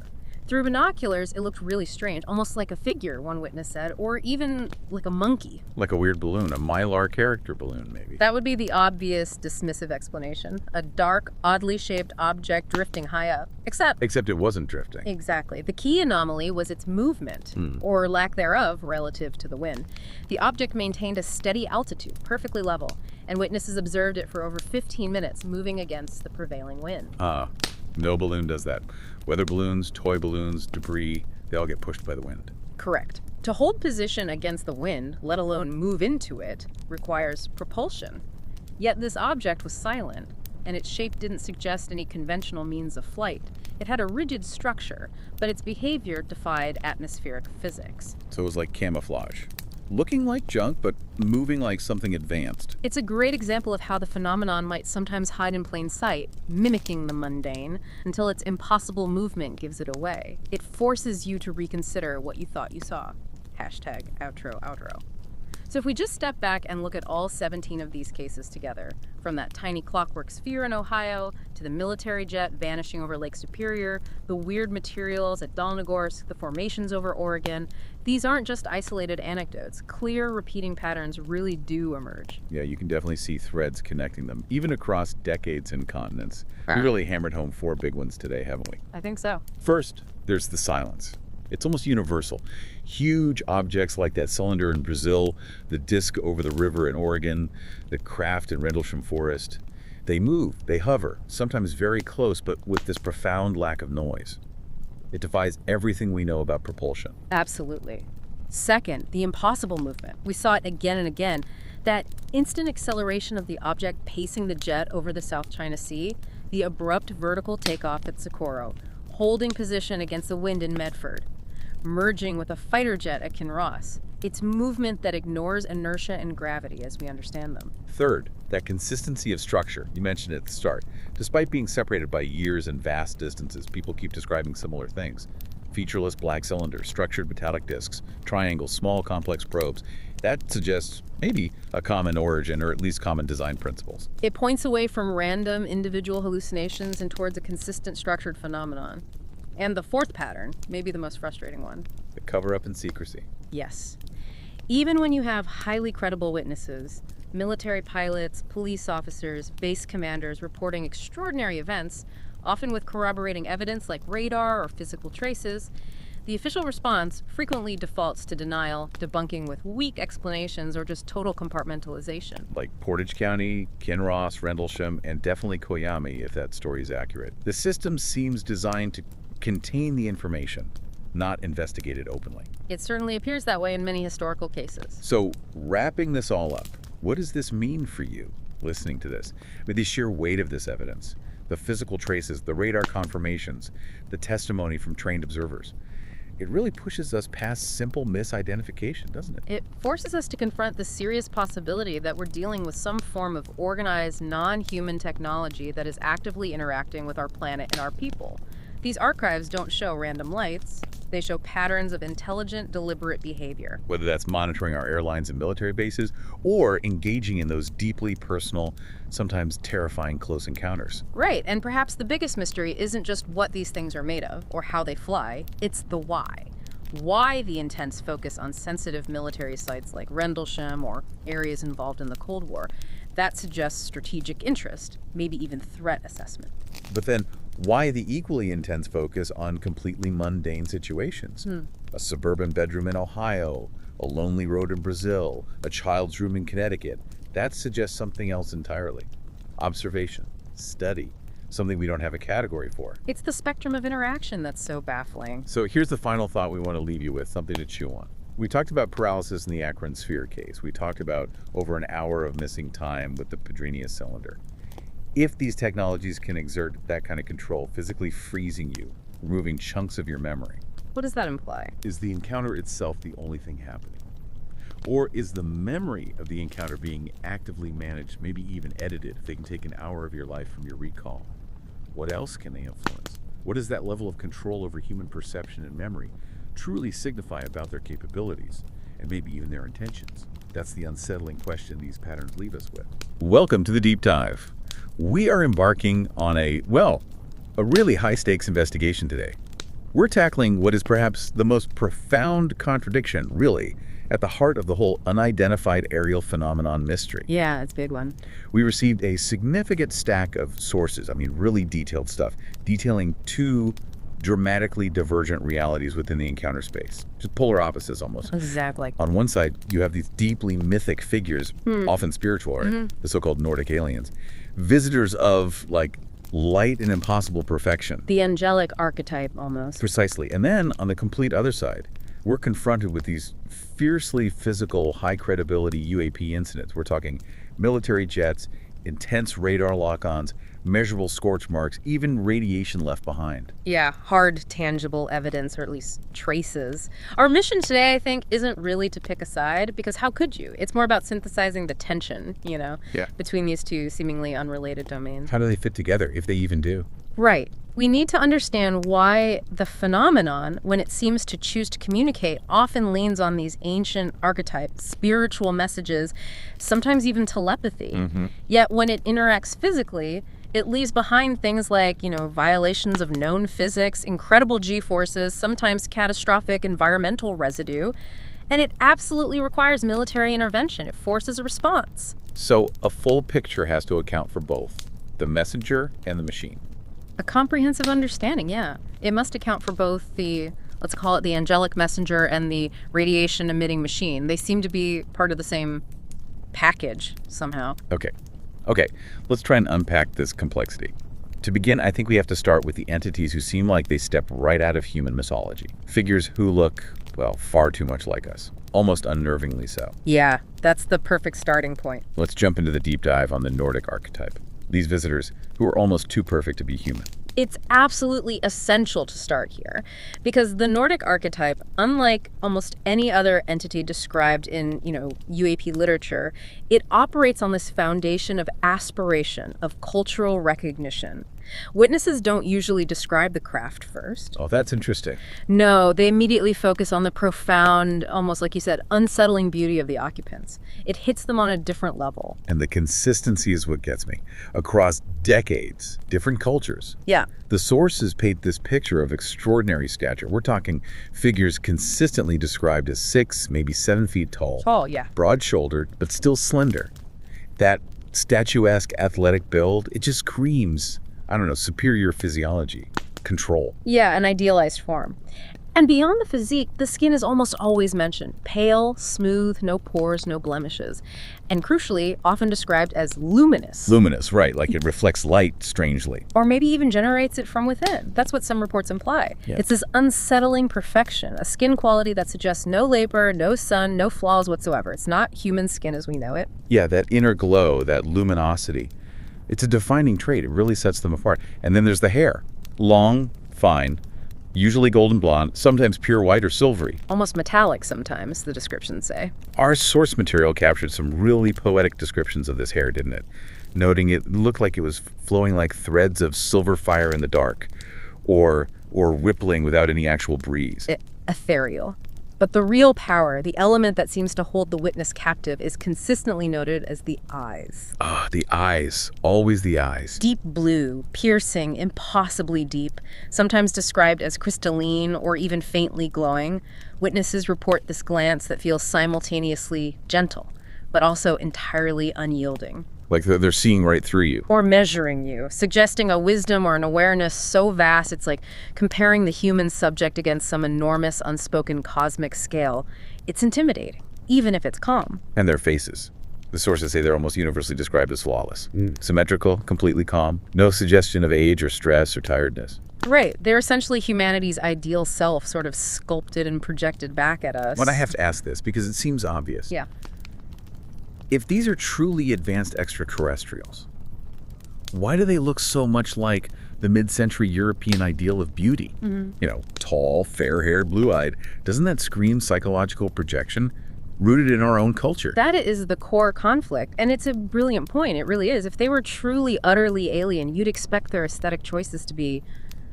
Through binoculars, it looked really strange, almost like a figure, one witness said, or even like a monkey. Like a weird balloon, a Mylar character balloon, maybe. That would be the obvious dismissive explanation. A dark, oddly shaped object drifting high up. Except it wasn't drifting. Exactly. The key anomaly was its movement, or lack thereof, relative to the wind. The object maintained a steady altitude, perfectly level, and witnesses observed it for over 15 minutes, moving against the prevailing wind. No balloon does that. Weather balloons, toy balloons, debris, they all get pushed by the wind. Correct. To hold position against the wind, let alone move into it, requires propulsion. Yet this object was silent, and its shape didn't suggest any conventional means of flight. It had a rigid structure, but its behavior defied atmospheric physics. So it was like camouflage. Looking like junk, but moving like something advanced. It's a great example of how the phenomenon might sometimes hide in plain sight, mimicking the mundane, until its impossible movement gives it away. It forces you to reconsider what you thought you saw. Hashtag outro. So if we just step back and look at all 17 of these cases together, from that tiny clockwork sphere in Ohio, to the military jet vanishing over Lake Superior, the weird materials at Dahlnagorsk, the formations over Oregon, these aren't just isolated anecdotes. Clear, repeating patterns really do emerge. Yeah, you can definitely see threads connecting them, even across decades and continents. We really hammered home 4 big ones today, haven't we? I think so. First, there's the silence. It's almost universal. Huge objects like that cylinder in Brazil, the disc over the river in Oregon, the craft in Rendlesham Forest. They move, they hover, sometimes very close, but with this profound lack of noise. It defies everything we know about propulsion. Absolutely. Second, the impossible movement. We saw it again and again. That instant acceleration of the object pacing the jet over the South China Sea, the abrupt vertical takeoff at Socorro, holding position against the wind in Medford, merging with a fighter jet at Kinross. It's movement that ignores inertia and gravity as we understand them. Third, that consistency of structure. You mentioned it at the start. Despite being separated by years and vast distances, people keep describing similar things. Featureless black cylinders, structured metallic discs, triangles, small complex probes. That suggests maybe a common origin or at least common design principles. It points away from random individual hallucinations and towards a consistent structured phenomenon. And the fourth pattern, maybe the most frustrating one. The cover-up and secrecy. Yes. Even when you have highly credible witnesses, military pilots, police officers, base commanders reporting extraordinary events, often with corroborating evidence like radar or physical traces, the official response frequently defaults to denial, debunking with weak explanations, or just total compartmentalization. Like Portage County, Kinross, Rendlesham, and definitely Koyami, if that story is accurate. The system seems designed to contain the information, not investigate it openly. It certainly appears that way in many historical cases. So, wrapping this all up, what does this mean for you, listening to this? With the sheer weight of this evidence, the physical traces, the radar confirmations, the testimony from trained observers. it really pushes us past simple misidentification, doesn't it? It forces us to confront the serious possibility that we're dealing with some form of organized, non-human technology that is actively interacting with our planet and our people. These archives don't show random lights. They show patterns of intelligent, deliberate behavior. Whether that's monitoring our airlines and military bases or engaging in those deeply personal, sometimes terrifying close encounters. Right, and perhaps the biggest mystery isn't just what these things are made of or how they fly, it's the why. Why the intense focus on sensitive military sites like Rendlesham or areas involved in the Cold War. That suggests strategic interest, maybe even threat assessment. But then, why the equally intense focus on completely mundane situations? A suburban bedroom in Ohio, a lonely road in Brazil, a child's room in Connecticut. That suggests something else entirely. Observation, study, something we don't have a category for. It's the spectrum of interaction that's so baffling. So here's the final thought we want to leave you with, something to chew on. We talked about paralysis in the Akron sphere case. We talked about over an hour of missing time with the Padrinius cylinder. If these technologies can exert that kind of control, physically freezing you, removing chunks of your memory, What does that imply? is the encounter itself the only thing happening? Or is the memory of the encounter being actively managed, maybe even edited, if they can take an hour of your life from your recall? What else can they influence? What does that level of control over human perception and memory truly signify about their capabilities, and maybe even their intentions? That's the unsettling question these patterns leave us with. Welcome to the Deep Dive. We are embarking on a really high-stakes investigation today. We're tackling what is perhaps the most profound contradiction, really, at the heart of the whole unidentified aerial phenomenon mystery. Yeah, it's a big one. We received a significant stack of sources, really detailed stuff, detailing two dramatically divergent realities within the encounter space. Just polar opposites almost. Exactly. On one side, you have these deeply mythic figures, often spiritual, right? The so-called Nordic aliens, visitors of light and impossible perfection. The angelic archetype, almost. Precisely. And then on the complete other side, we're confronted with these fiercely physical, high credibility UAP incidents. We're talking military jets, intense radar lock-ons, measurable scorch marks, even radiation left behind. Yeah, hard, tangible evidence, or at least traces. Our mission today, I think, isn't really to pick a side, because how could you? It's more about synthesizing the tension, between these two seemingly unrelated domains. How do they fit together, if they even do? Right. We need to understand why the phenomenon, when it seems to choose to communicate, often leans on these ancient archetypes, spiritual messages, sometimes even telepathy. Yet when it interacts physically, it leaves behind things like, violations of known physics, incredible G-forces, sometimes catastrophic environmental residue, and it absolutely requires military intervention. It forces a response. So a full picture has to account for both, the messenger and the machine. A comprehensive understanding, yeah. It must account for both let's call it the angelic messenger and the radiation-emitting machine. They seem to be part of the same package somehow. Okay, let's try and unpack this complexity. To begin, I think we have to start with the entities who seem like they step right out of human mythology. Figures who look, far too much like us. Almost unnervingly so. Yeah, that's the perfect starting point. Let's jump into the deep dive on the Nordic archetype. These visitors who are almost too perfect to be human. It's absolutely essential to start here, because the Nordic archetype, unlike almost any other entity described in, UAP literature, it operates on this foundation of aspiration, of cultural recognition. Witnesses don't usually describe the craft first. Oh, that's interesting. No, they immediately focus on the profound, almost like you said, unsettling beauty of the occupants. It hits them on a different level. And the consistency is what gets me. Across decades, different cultures. Yeah. The sources paint this picture of extraordinary stature. We're talking figures consistently described as 6, maybe 7 feet tall. Tall, yeah. Broad-shouldered, but still slender. That statuesque athletic build, it just screams, superior physiology, control. Yeah, an idealized form. And beyond the physique, the skin is almost always mentioned. Pale, smooth, no pores, no blemishes. And crucially, often described as luminous. Luminous, right, like it reflects light strangely. Or maybe even generates it from within. That's what some reports imply. Yeah. It's this unsettling perfection, a skin quality that suggests no labor, no sun, no flaws whatsoever. It's not human skin as we know it. Yeah, that inner glow, that luminosity. It's a defining trait. It really sets them apart. And then there's the hair. Long, fine, Usually golden blonde, sometimes pure white or silvery. Almost metallic sometimes, the descriptions say. Our source material captured some really poetic descriptions of this hair, didn't it? Noting it looked like it was flowing like threads of silver fire in the dark, or rippling without any actual breeze. Ethereal. But the real power, the element that seems to hold the witness captive, is consistently noted as the eyes. Ah, the eyes. Always the eyes. Deep blue, piercing, impossibly deep, sometimes described as crystalline or even faintly glowing. Witnesses report this glance that feels simultaneously gentle, but also entirely unyielding. Like they're seeing right through you. Or measuring you, suggesting a wisdom or an awareness so vast it's like comparing the human subject against some enormous unspoken cosmic scale. It's intimidating, even if it's calm. And their faces. The sources say they're almost universally described as flawless. Symmetrical, completely calm, no suggestion of age or stress or tiredness. Right. They're essentially humanity's ideal self, sort of sculpted and projected back at us. But I have to ask this because it seems obvious. Yeah. If these are truly advanced extraterrestrials, why do they look so much like the mid-century European ideal of beauty? You know, tall, fair-haired, blue-eyed. Doesn't that scream psychological projection rooted in our own culture? That is the core conflict, and it's a brilliant point. It really is. If they were truly, utterly alien, you'd expect their aesthetic choices to be,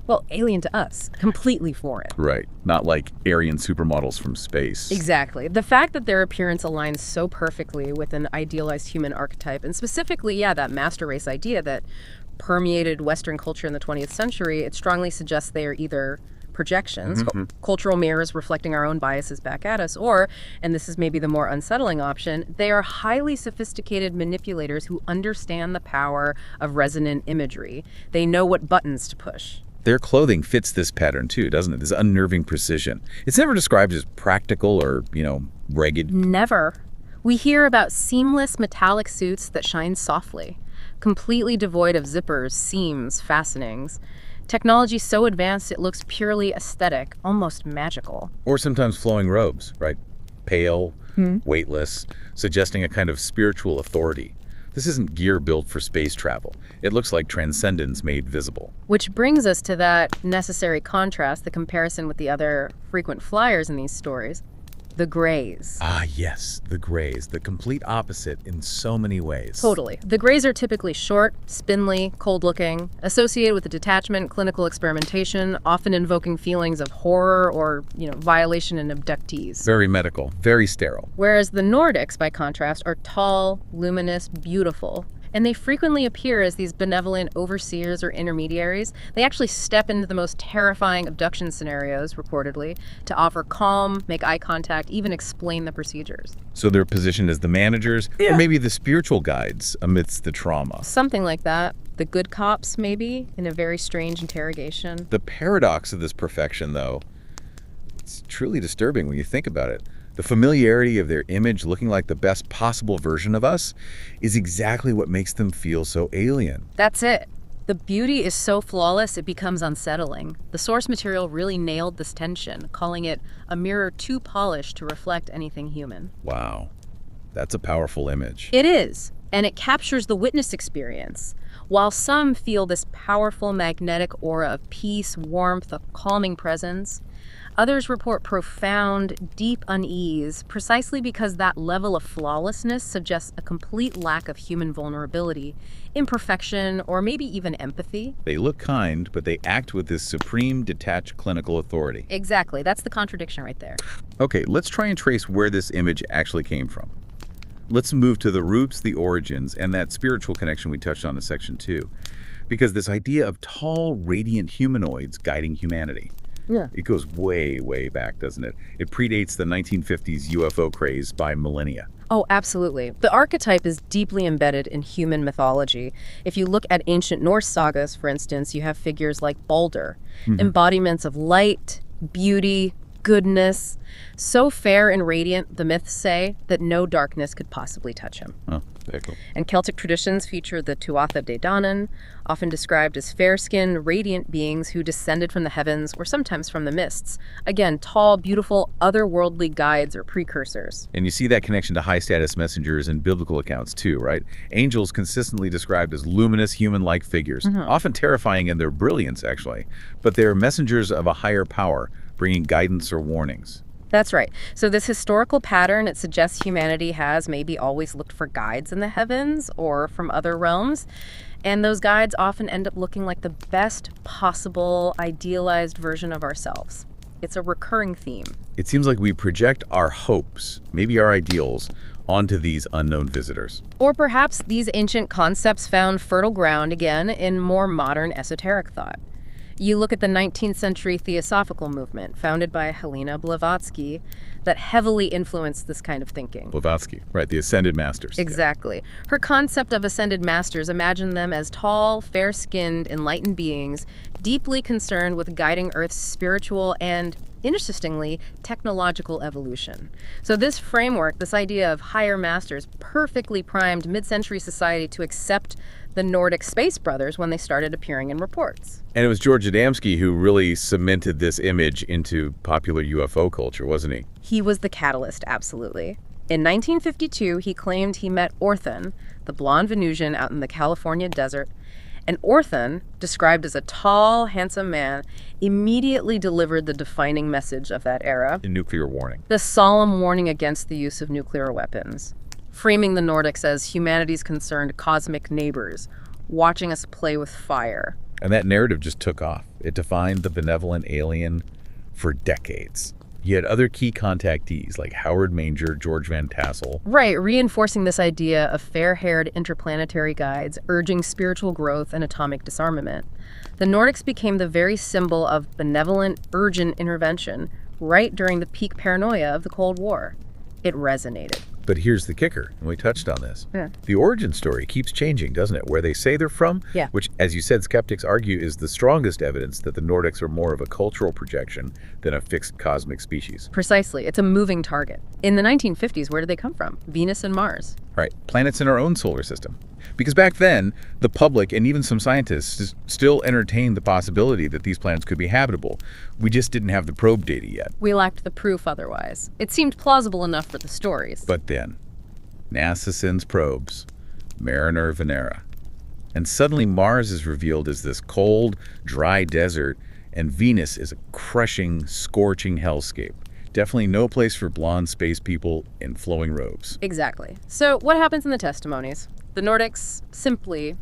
well, alien to us, completely foreign. Right. Not like Aryan supermodels from space. Exactly. The fact that their appearance aligns so perfectly with an idealized human archetype, and specifically, that master race idea that permeated Western culture in the 20th century, it strongly suggests they are either projections, cultural mirrors reflecting our own biases back at us, or, and this is maybe the more unsettling option, they are highly sophisticated manipulators who understand the power of resonant imagery. They know what buttons to push. Their clothing fits this pattern too, doesn't it? This unnerving precision. It's never described as practical or, ragged. Never. We hear about seamless metallic suits that shine softly, completely devoid of zippers, seams, fastenings. Technology so advanced it looks purely aesthetic, almost magical. Or sometimes flowing robes, right? Pale, weightless, suggesting a kind of spiritual authority. This isn't gear built for space travel. It looks like transcendence made visible. Which brings us to that necessary contrast, the comparison with the other frequent flyers in these stories. The Greys. Ah, yes, the Greys, the complete opposite in so many ways. Totally. The Greys are typically short, spindly, cold-looking, associated with the detachment, clinical experimentation, often invoking feelings of horror or, violation in abductees. Very medical, very sterile. Whereas the Nordics, by contrast, are tall, luminous, beautiful. And they frequently appear as these benevolent overseers or intermediaries. They actually step into the most terrifying abduction scenarios, reportedly, to offer calm, make eye contact, even explain the procedures. So they're positioned as the managers, or maybe the spiritual guides amidst the trauma. Something like that. The good cops, maybe, in a very strange interrogation. The paradox of this perfection, though, it's truly disturbing when you think about it. The familiarity of their image looking like the best possible version of us is exactly what makes them feel so alien. That's it. The beauty is so flawless it becomes unsettling. The source material really nailed this tension, calling it a mirror too polished to reflect anything human. Wow. That's a powerful image. It is, and it captures the witness experience. While some feel this powerful magnetic aura of peace, warmth, a calming presence, others report profound, deep unease, precisely because that level of flawlessness suggests a complete lack of human vulnerability, imperfection, or maybe even empathy. They look kind, but they act with this supreme, detached clinical authority. Exactly. That's the contradiction right there. Okay, let's try and trace where this image actually came from. Let's move to the roots, the origins, and that spiritual connection we touched on in Section 2. Because this idea of tall, radiant humanoids guiding humanity. Yeah. It goes way, way back, doesn't it? It predates the 1950s UFO craze by millennia. Oh, absolutely. The archetype is deeply embedded in human mythology. If you look at ancient Norse sagas, for instance, you have figures like Balder, embodiments of light, beauty, goodness. So fair and radiant, the myths say, that no darkness could possibly touch him. Oh, very cool. And Celtic traditions feature the Tuatha De Danann, often described as fair-skinned, radiant beings who descended from the heavens or sometimes from the mists. Again, tall, beautiful, otherworldly guides or precursors. And you see that connection to high-status messengers in biblical accounts too, right? Angels consistently described as luminous, human-like figures, often terrifying in their brilliance, actually. But they're messengers of a higher power, bringing guidance or warnings. That's right. So this historical pattern, it suggests humanity has maybe always looked for guides in the heavens or from other realms. And those guides often end up looking like the best possible idealized version of ourselves. It's a recurring theme. It seems like we project our hopes, maybe our ideals, onto these unknown visitors. Or perhaps these ancient concepts found fertile ground again in more modern esoteric thought. You look at the 19th century Theosophical movement, founded by Helena Blavatsky, that heavily influenced this kind of thinking. Blavatsky, right, the Ascended Masters. Exactly. Her concept of ascended masters imagined them as tall, fair-skinned, enlightened beings, deeply concerned with guiding Earth's spiritual and, interestingly, technological evolution. So this framework, this idea of higher masters, perfectly primed mid-century society to accept the Nordic space brothers when they started appearing in reports. And it was George Adamski who really cemented this image into popular UFO culture, wasn't he? He was the catalyst, absolutely. In 1952, he claimed he met Orthon, the blonde Venusian out in the California desert, and Orthon, described as a tall, handsome man, immediately delivered the defining message of that era. A nuclear warning. The solemn warning against the use of nuclear weapons, framing the Nordics as humanity's concerned cosmic neighbors, watching us play with fire. And that narrative just took off. It defined the benevolent alien for decades. You had other key contactees like Howard Manger, George Van Tassel. Right, reinforcing this idea of fair-haired interplanetary guides urging spiritual growth and atomic disarmament. The Nordics became the very symbol of benevolent, urgent intervention right during the peak paranoia of the Cold War. It resonated. But here's the kicker, and we touched on this. Yeah. The origin story keeps changing, doesn't it? Where they say they're from, Yeah. which, as you said, skeptics argue is the strongest evidence that the Nordics are more of a cultural projection than a fixed cosmic species. Precisely. It's a moving target. In the 1950s, where did they come from? Venus and Mars. Right, planets in our own solar system. Because back then, the public and even some scientists still entertained the possibility that these planets could be habitable. We just didn't have the probe data yet. We lacked the proof otherwise. It seemed plausible enough for the stories. But then, NASA sends probes, Mariner, Venera, and suddenly Mars is revealed as this cold, dry desert, and Venus is a crushing, scorching hellscape. Definitely no place for blonde space people in flowing robes. Exactly. So what happens in the testimonies? The Nordics simply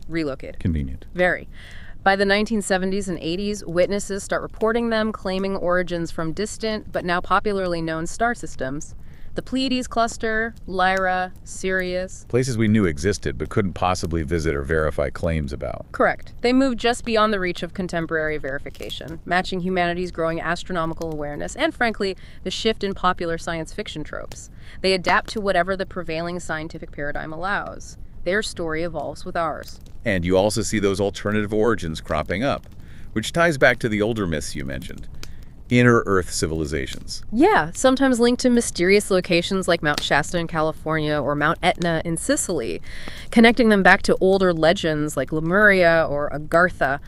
relocated. Convenient. Very. By the 1970s and 80s, witnesses start reporting them, claiming origins from distant, but now popularly known star systems. The Pleiades cluster, Lyra, Sirius. Places we knew existed but couldn't possibly visit or verify claims about. Correct. They move just beyond the reach of contemporary verification, matching humanity's growing astronomical awareness and, frankly, the shift in popular science fiction tropes. They adapt to whatever the prevailing scientific paradigm allows. Their story evolves with ours. And you also see those alternative origins cropping up, which ties back to the older myths you mentioned. Inner Earth civilizations. Yeah, sometimes linked to mysterious locations like Mount Shasta in California or Mount Etna in Sicily, connecting them back to older legends like Lemuria or Agartha,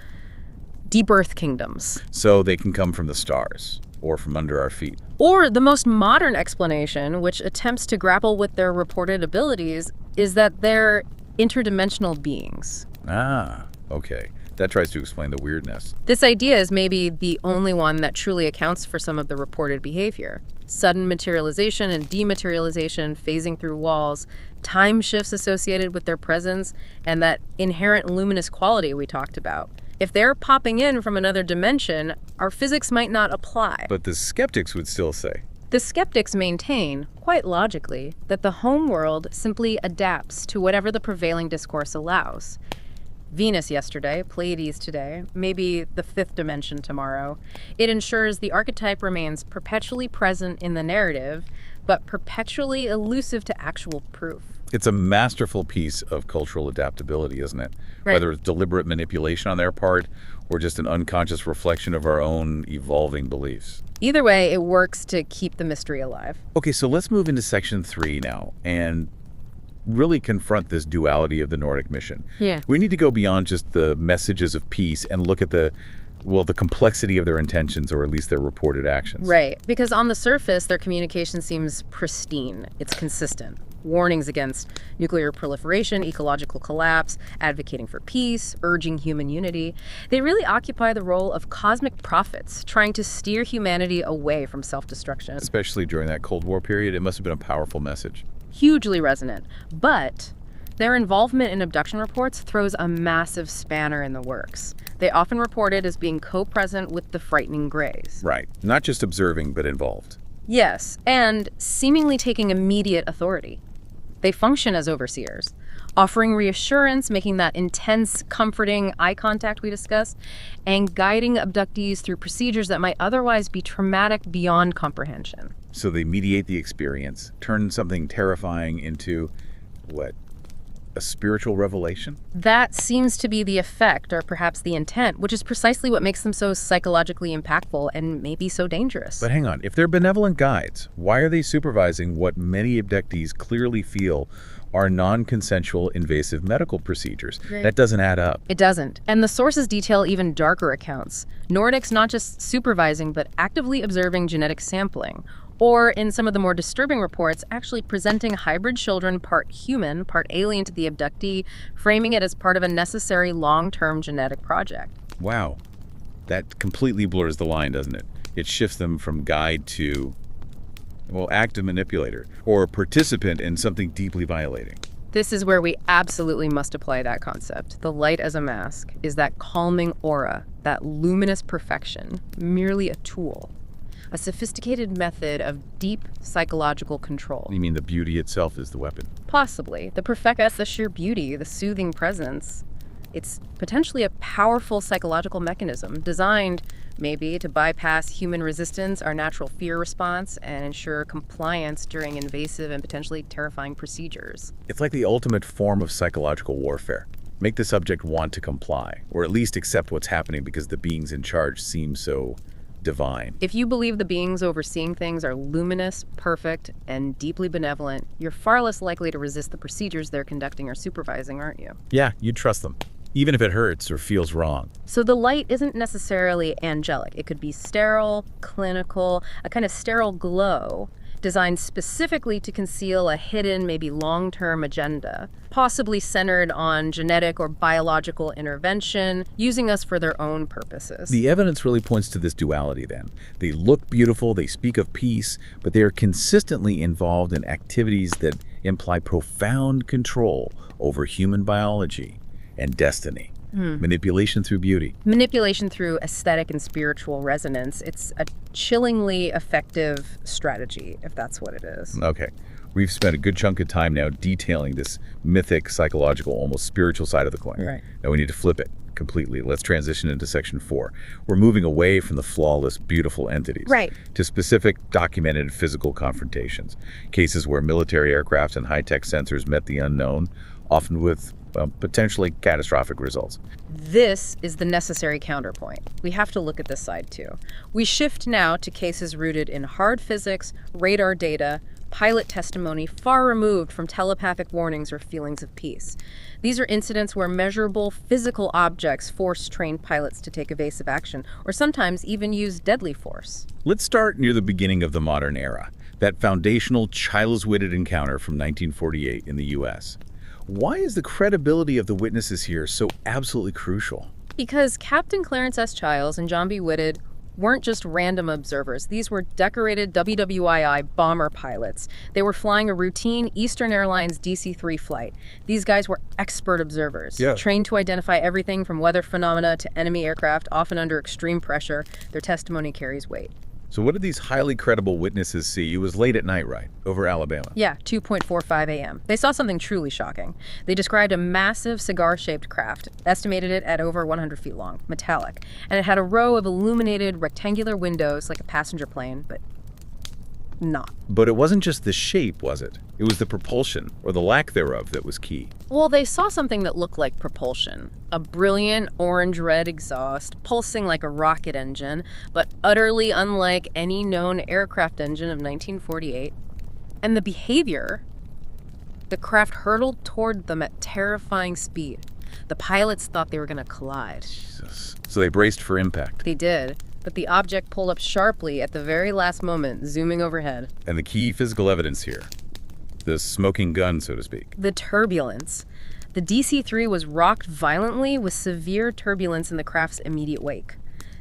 deep Earth kingdoms. So they can come from the stars or from under our feet. Or the most modern explanation, which attempts to grapple with their reported abilities, is that they're interdimensional beings. Ah, okay. That tries to explain the weirdness. This idea is maybe the only one that truly accounts for some of the reported behavior. Sudden materialization and dematerialization, phasing through walls, time shifts associated with their presence, and that inherent luminous quality we talked about. If they're popping in from another dimension, our physics might not apply. But the skeptics would still say. The skeptics maintain, quite logically, that the home world simply adapts to whatever the prevailing discourse allows. Venus yesterday, Pleiades today, maybe the fifth dimension tomorrow. It ensures the archetype remains perpetually present in the narrative, but perpetually elusive to actual proof. It's a masterful piece of cultural adaptability, isn't it? Right. Whether it's deliberate manipulation on their part or just an unconscious reflection of our own evolving beliefs. Either way, it works to keep the mystery alive. Okay, so let's move into section 3 now and really confront this duality of the Nordic mission. Yeah. We need to go beyond just the messages of peace and look at the complexity of their intentions, or at least their reported actions. Right, because on the surface, their communication seems pristine. It's consistent. Warnings against nuclear proliferation, ecological collapse, advocating for peace, urging human unity. They really occupy the role of cosmic prophets, trying to steer humanity away from self-destruction. Especially during that Cold War period, it must have been a powerful message. Hugely resonant. But their involvement in abduction reports throws a massive spanner in the works. They often reported as being co-present with the frightening Greys. Right. Not just observing, but involved. Yes, and seemingly taking immediate authority. They function as overseers, offering reassurance, making that intense, comforting eye contact we discussed, and guiding abductees through procedures that might otherwise be traumatic beyond comprehension. So they mediate the experience, turn something terrifying into, what, a spiritual revelation? That seems to be the effect, or perhaps the intent, which is precisely what makes them so psychologically impactful and maybe so dangerous. But hang on, if they're benevolent guides, why are they supervising what many abductees clearly feel are non-consensual invasive medical procedures? Right. That doesn't add up. It doesn't. And the sources detail even darker accounts. Nordics not just supervising, but actively observing genetic sampling. Or, in some of the more disturbing reports, actually presenting hybrid children part human, part alien to the abductee, framing it as part of a necessary long-term genetic project. Wow. That completely blurs the line, doesn't it? It shifts them from guide to, active manipulator, or participant in something deeply violating. This is where we absolutely must apply that concept. The light as a mask is that calming aura, that luminous perfection, merely a tool. A sophisticated method of deep psychological control. You mean the beauty itself is the weapon? Possibly. The perfect, the sheer beauty, the soothing presence. It's potentially a powerful psychological mechanism designed, maybe, to bypass human resistance, our natural fear response, and ensure compliance during invasive and potentially terrifying procedures. It's like the ultimate form of psychological warfare. Make the subject want to comply, or at least accept what's happening because the beings in charge seem so divine. If you believe the beings overseeing things are luminous, perfect, and deeply benevolent, you're far less likely to resist the procedures they're conducting or supervising, aren't you? Yeah, you trust them, even if it hurts or feels wrong. So the light isn't necessarily angelic. It could be sterile, clinical, a kind of sterile glow designed specifically to conceal a hidden, maybe long-term agenda, possibly centered on genetic or biological intervention, using us for their own purposes. The evidence really points to this duality then. They look beautiful, they speak of peace, but they are consistently involved in activities that imply profound control over human biology and destiny. Manipulation through beauty. Manipulation through aesthetic and spiritual resonance. It's a chillingly effective strategy, if that's what it is. Okay. We've spent a good chunk of time now detailing this mythic, psychological, almost spiritual side of the coin. Right. Now we need to flip it completely. Let's transition into section 4. We're moving away from the flawless, beautiful entities. Right. To specific, documented physical confrontations. Cases where military aircraft and high-tech sensors met the unknown, often with potentially catastrophic results. This is the necessary counterpoint. We have to look at this side too. We shift now to cases rooted in hard physics, radar data, pilot testimony far removed from telepathic warnings or feelings of peace. These are incidents where measurable physical objects force trained pilots to take evasive action, or sometimes even use deadly force. Let's start near the beginning of the modern era, that foundational Chiles-Whitted encounter from 1948 in the U.S. Why is the credibility of the witnesses here so absolutely crucial? Because Captain Clarence S. Chiles and John B. Whitted weren't just random observers. These were decorated WWII bomber pilots. They were flying a routine Eastern Airlines DC-3 flight. These guys were expert observers, trained to identify everything from weather phenomena to enemy aircraft, often under extreme pressure. Their testimony carries weight. So what did these highly credible witnesses see? It was late at night, right? Over Alabama. Yeah, 2:45 a.m. They saw something truly shocking. They described a massive cigar-shaped craft, estimated it at over 100 feet long, metallic, and it had a row of illuminated rectangular windows like a passenger plane, but not. But it wasn't just the shape, was it? It was the propulsion, or the lack thereof, that was key. Well, they saw something that looked like propulsion. A brilliant orange-red exhaust, pulsing like a rocket engine, but utterly unlike any known aircraft engine of 1948. And the behavior, the craft hurtled toward them at terrifying speed. The pilots thought they were going to collide. Jesus. So they braced for impact. They did, but the object pulled up sharply at the very last moment, zooming overhead. And the key physical evidence here, the smoking gun, so to speak. The turbulence. The DC-3 was rocked violently with severe turbulence in the craft's immediate wake.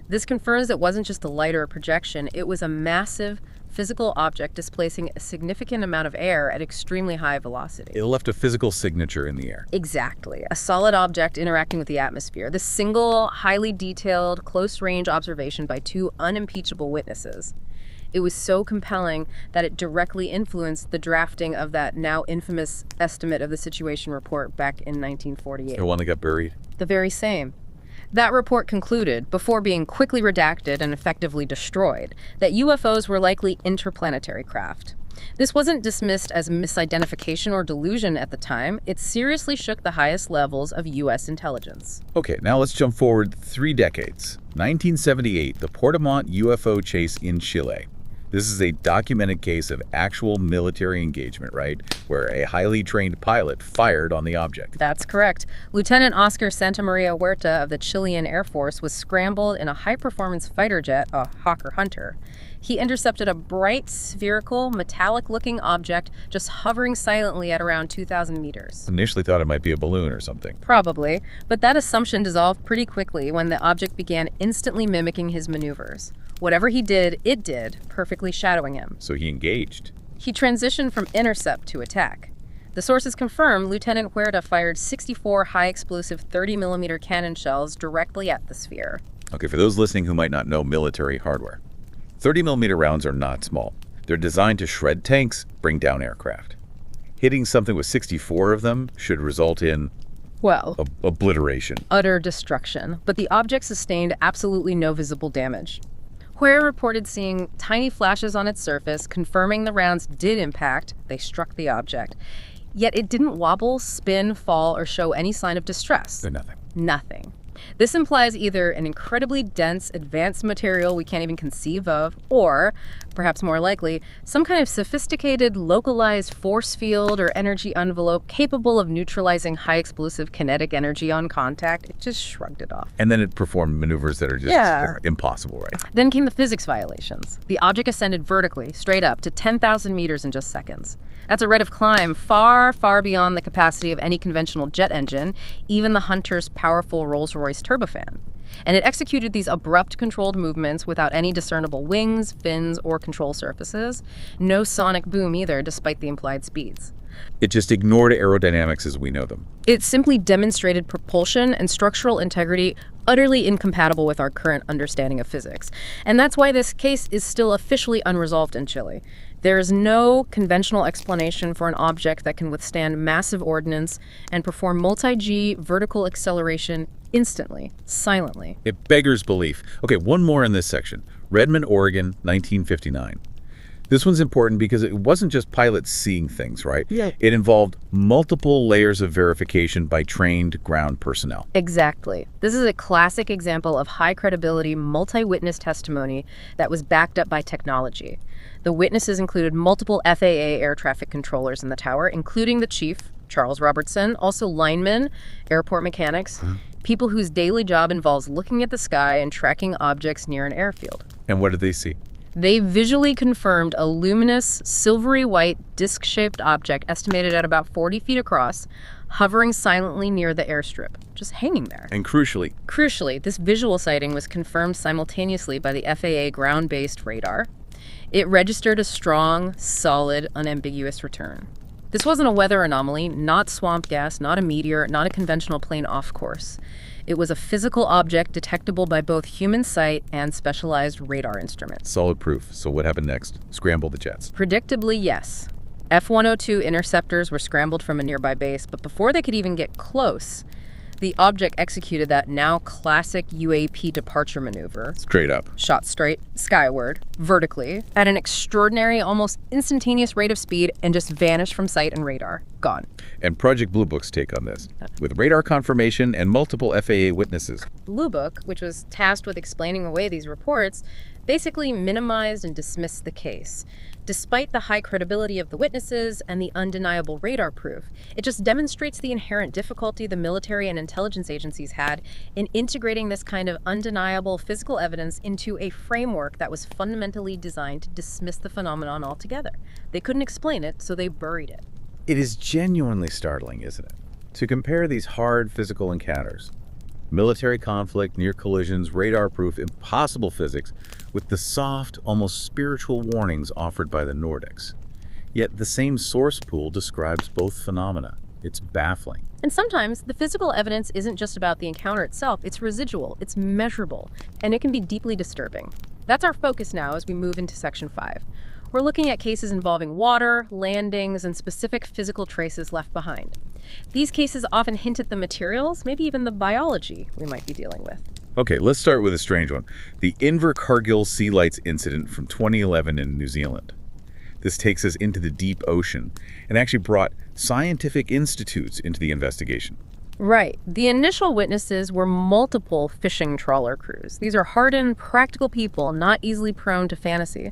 This confirms it wasn't just a light or a projection, it was a massive physical object displacing a significant amount of air at extremely high velocity. It left a physical signature in the air. Exactly. A solid object interacting with the atmosphere. This single, highly detailed, close-range observation by two unimpeachable witnesses. It was so compelling that it directly influenced the drafting of that now infamous estimate of the situation report back in 1948. The one that got buried? The very same. That report concluded, before being quickly redacted and effectively destroyed, that UFOs were likely interplanetary craft. This wasn't dismissed as misidentification or delusion at the time. It seriously shook the highest levels of U.S. intelligence. Okay, now let's jump forward 3 decades. 1978, the Portamont UFO chase in Chile. This is a documented case of actual military engagement, right? Where a highly trained pilot fired on the object. That's correct. Lieutenant Oscar Santamaria Huerta of the Chilean Air Force was scrambled in a high-performance fighter jet, a Hawker Hunter. He intercepted a bright, spherical, metallic-looking object just hovering silently at around 2,000 meters. Initially thought it might be a balloon or something. Probably, but that assumption dissolved pretty quickly when the object began instantly mimicking his maneuvers. Whatever he did, it did, perfectly shadowing him. So he engaged. He transitioned from intercept to attack. The sources confirm Lieutenant Huerta fired 64 high-explosive 30mm cannon shells directly at the sphere. Okay, for those listening who might not know military hardware, 30mm rounds are not small. They're designed to shred tanks, bring down aircraft. Hitting something with 64 of them should result in, well, obliteration. Utter destruction. But the object sustained absolutely no visible damage. Huerta reported seeing tiny flashes on its surface, confirming the rounds did impact. They struck the object. Yet it didn't wobble, spin, fall, or show any sign of distress. They're nothing. Nothing. This implies either an incredibly dense, advanced material we can't even conceive of, or, perhaps more likely, some kind of sophisticated, localized force field or energy envelope capable of neutralizing high explosive kinetic energy on contact. It just shrugged it off. And then it performed maneuvers that are just impossible, right? Then came the physics violations. The object ascended vertically, straight up, to 10,000 meters in just seconds. That's a rate of climb far, far beyond the capacity of any conventional jet engine, even the Hunter's powerful Rolls-Royce turbofan. And it executed these abrupt, controlled movements without any discernible wings, fins, or control surfaces. No sonic boom either, despite the implied speeds. It just ignored aerodynamics as we know them. It simply demonstrated propulsion and structural integrity utterly incompatible with our current understanding of physics. And that's why this case is still officially unresolved in Chile. There is no conventional explanation for an object that can withstand massive ordnance and perform multi-G vertical acceleration instantly, silently. It beggars belief. Okay, one more in this section. Redmond, Oregon, 1959. This one's important because it wasn't just pilots seeing things, right? Yeah. It involved multiple layers of verification by trained ground personnel. Exactly. This is a classic example of high credibility, multi-witness testimony that was backed up by technology. The witnesses included multiple FAA air traffic controllers in the tower, including the chief, Charles Robertson, also linemen, airport mechanics, people whose daily job involves looking at the sky and tracking objects near an airfield. And what did they see? They visually confirmed a luminous, silvery white, disc-shaped object estimated at about 40 feet across, hovering silently near the airstrip, just hanging there. And crucially, this visual sighting was confirmed simultaneously by the FAA ground-based radar. It registered a strong, solid, unambiguous return. This wasn't a weather anomaly, not swamp gas, not a meteor, not a conventional plane off course. It was a physical object detectable by both human sight and specialized radar instruments. solid proof. So what happened next? Scramble the jets. Predictably, yes. F-102 interceptors were scrambled from a nearby base, but before they could even get close, The object executed that now classic UAP departure maneuver. Straight up. Shot straight, skyward, vertically, at an extraordinary, almost instantaneous rate of speed and just vanished from sight and radar. Gone. And Project Blue Book's take on this, with radar confirmation and multiple FAA witnesses. Blue Book, which was tasked with explaining away these reports, basically minimized and dismissed the case. Despite the high credibility of the witnesses and the undeniable radar proof, it just demonstrates the inherent difficulty the military and intelligence agencies had in integrating this kind of undeniable physical evidence into a framework that was fundamentally designed to dismiss the phenomenon altogether. They couldn't explain it, so they buried it. It is genuinely startling, isn't it, to compare these hard physical encounters, military conflict, near collisions, radar-proof, impossible physics, with the soft, almost spiritual warnings offered by the Nordics. Yet the same source pool describes both phenomena. It's baffling. And sometimes the physical evidence isn't just about the encounter itself, it's residual, it's measurable, and it can be deeply disturbing. That's our focus now as we move into Section 5. We're looking at cases involving water, landings, and specific physical traces left behind. These cases often hint at the materials, maybe even the biology we might be dealing with. Okay, let's start with a strange one. The Invercargill Sea Lights incident from 2011 in New Zealand. This takes us into the deep ocean and actually brought scientific institutes into the investigation. Right. The initial witnesses were multiple fishing trawler crews. These are hardened, practical people, not easily prone to fantasy.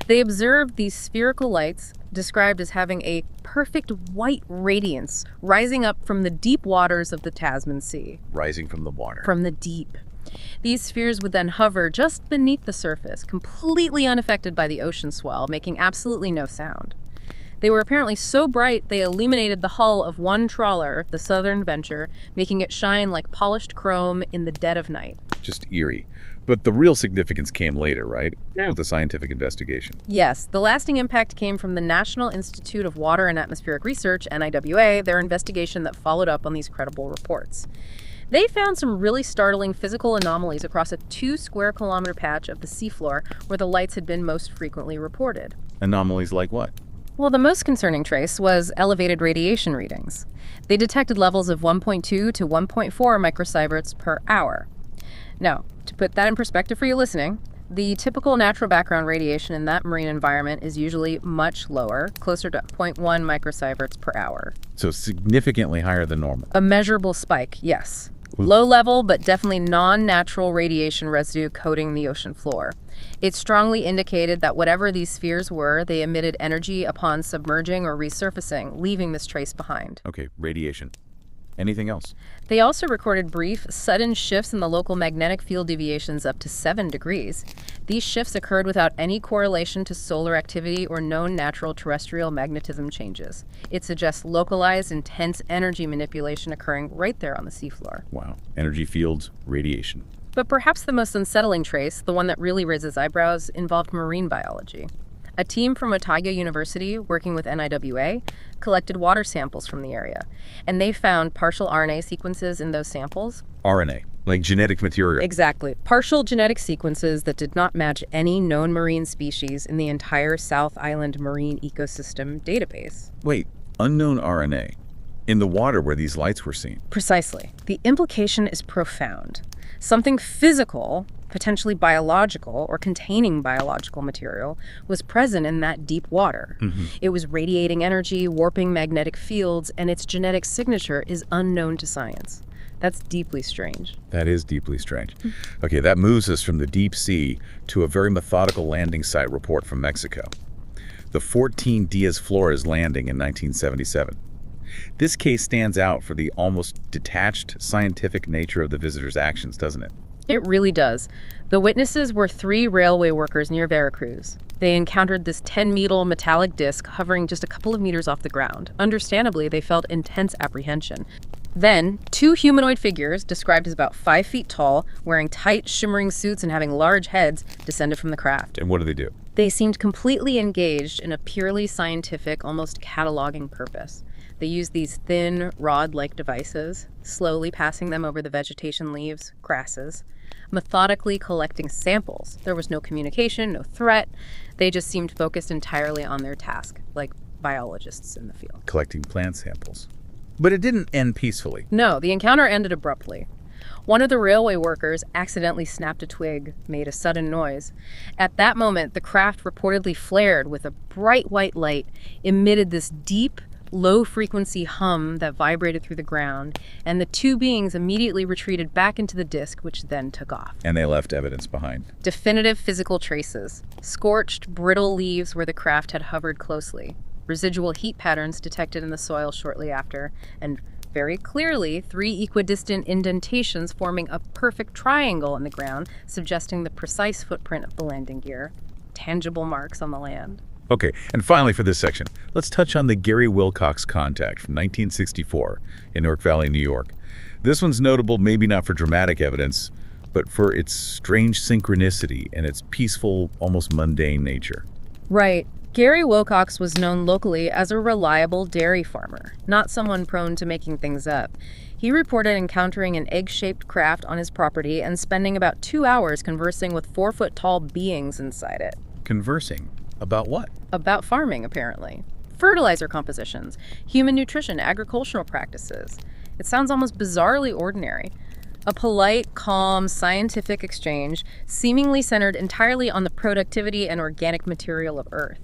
They observed these spherical lights, described as having a perfect white radiance, rising up from the deep waters of the Tasman Sea. Rising from the water. From the deep. These spheres would then hover just beneath the surface, completely unaffected by the ocean swell, making absolutely no sound. They were apparently so bright they illuminated the hull of one trawler, the Southern Venture, making it shine like polished chrome in the dead of night. Just eerie. But the real significance came later, right? Yeah. With the scientific investigation. Yes, the lasting impact came from the National Institute of Water and Atmospheric Research, NIWA, their investigation that followed up on these credible reports. They found some really startling physical anomalies across a 2 square kilometer patch of the seafloor where the lights had been most frequently reported. Anomalies like what? Well, the most concerning trace was elevated radiation readings. They detected levels of 1.2 to 1.4 microsieverts per hour. Now, to put that in perspective for you listening, the typical natural background radiation in that marine environment is usually much lower, closer to 0.1 microsieverts per hour. So significantly higher than normal. A measurable spike, yes. Low level, but definitely non-natural radiation residue coating the ocean floor. It strongly indicated that whatever these spheres were, they emitted energy upon submerging or resurfacing, leaving this trace behind. Okay, radiation. Anything else? They also recorded brief, sudden shifts in the local magnetic field deviations up to 7 degrees. These shifts occurred without any correlation to solar activity or known natural terrestrial magnetism changes. It suggests localized, intense energy manipulation occurring right there on the seafloor. Wow. Energy fields, radiation. But perhaps the most unsettling trace, the one that really raises eyebrows, involved marine biology. A team from Otago University, working with NIWA, collected water samples from the area, and they found partial RNA sequences in those samples. RNA, like genetic material. Exactly. Partial genetic sequences that did not match any known marine species in the entire South Island marine ecosystem database. Wait, unknown RNA? In the water where these lights were seen? Precisely. The implication is profound. Something physical, potentially biological or containing biological material, was present in that deep water. It was radiating energy, warping magnetic fields, and its genetic signature is unknown to science. That's deeply strange. That is deeply strange. Okay, that moves us from the deep sea to a very methodical landing site report from Mexico. The 14 Diaz Flores landing in 1977. This case stands out for the almost detached scientific nature of the visitors' actions, doesn't it? It really does. The witnesses were 3 railway workers near Veracruz. They encountered this 10-meter metallic disc hovering just a couple of meters off the ground. Understandably, they felt intense apprehension. Then, 2 humanoid figures, described as about 5 feet tall, wearing tight, shimmering suits and having large heads, descended from the craft. And what do? They seemed completely engaged in a purely scientific, almost cataloging purpose. They used these thin, rod-like devices, slowly passing them over the vegetation leaves, grasses, methodically collecting samples. There was no communication, no threat. They just seemed focused entirely on their task, like biologists in the field. Collecting plant samples. But it didn't end peacefully. No, the encounter ended abruptly. One of the railway workers accidentally snapped a twig, made a sudden noise. At that moment, the craft reportedly flared with a bright white light, emitted this deep, low-frequency hum that vibrated through the ground, and the two beings immediately retreated back into the disk, which then took off. And they left evidence behind. Definitive physical traces. Scorched, brittle leaves where the craft had hovered closely. Residual heat patterns detected in the soil shortly after, and very clearly 3 equidistant indentations forming a perfect triangle in the ground, suggesting the precise footprint of the landing gear. Tangible marks on the land. Okay, and finally for this section, let's touch on the Gary Wilcox contact from 1964 in Newark Valley, New York. This one's notable maybe not for dramatic evidence, but for its strange synchronicity and its peaceful, almost mundane nature. Right. Gary Wilcox was known locally as a reliable dairy farmer, not someone prone to making things up. He reported encountering an egg-shaped craft on his property and spending about 2 hours conversing with 4-foot-tall beings inside it. Conversing? About what? About farming, apparently. Fertilizer compositions, human nutrition, agricultural practices. It sounds almost bizarrely ordinary. A polite, calm, scientific exchange, seemingly centered entirely on the productivity and organic material of Earth.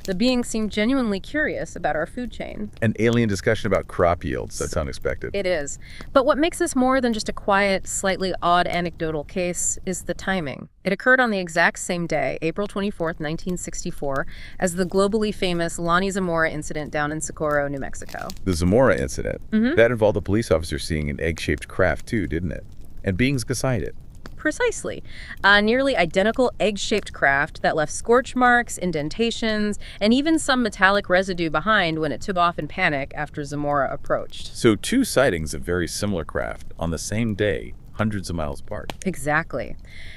The beings seemed genuinely curious about our food chain. An alien discussion about crop yields. That's unexpected. It is. But what makes this more than just a quiet, slightly odd anecdotal case is the timing. It occurred on the exact same day, April 24th, 1964, as the globally famous Lonnie Zamora incident down in Socorro, New Mexico. The Zamora incident, that involved a police officer seeing an egg-shaped craft too, didn't it? And beings beside it. Precisely. A nearly identical egg-shaped craft that left scorch marks, indentations, and even some metallic residue behind when it took off in panic after Zamora approached. So 2 sightings of very similar craft on the same day, hundreds of miles apart. Exactly.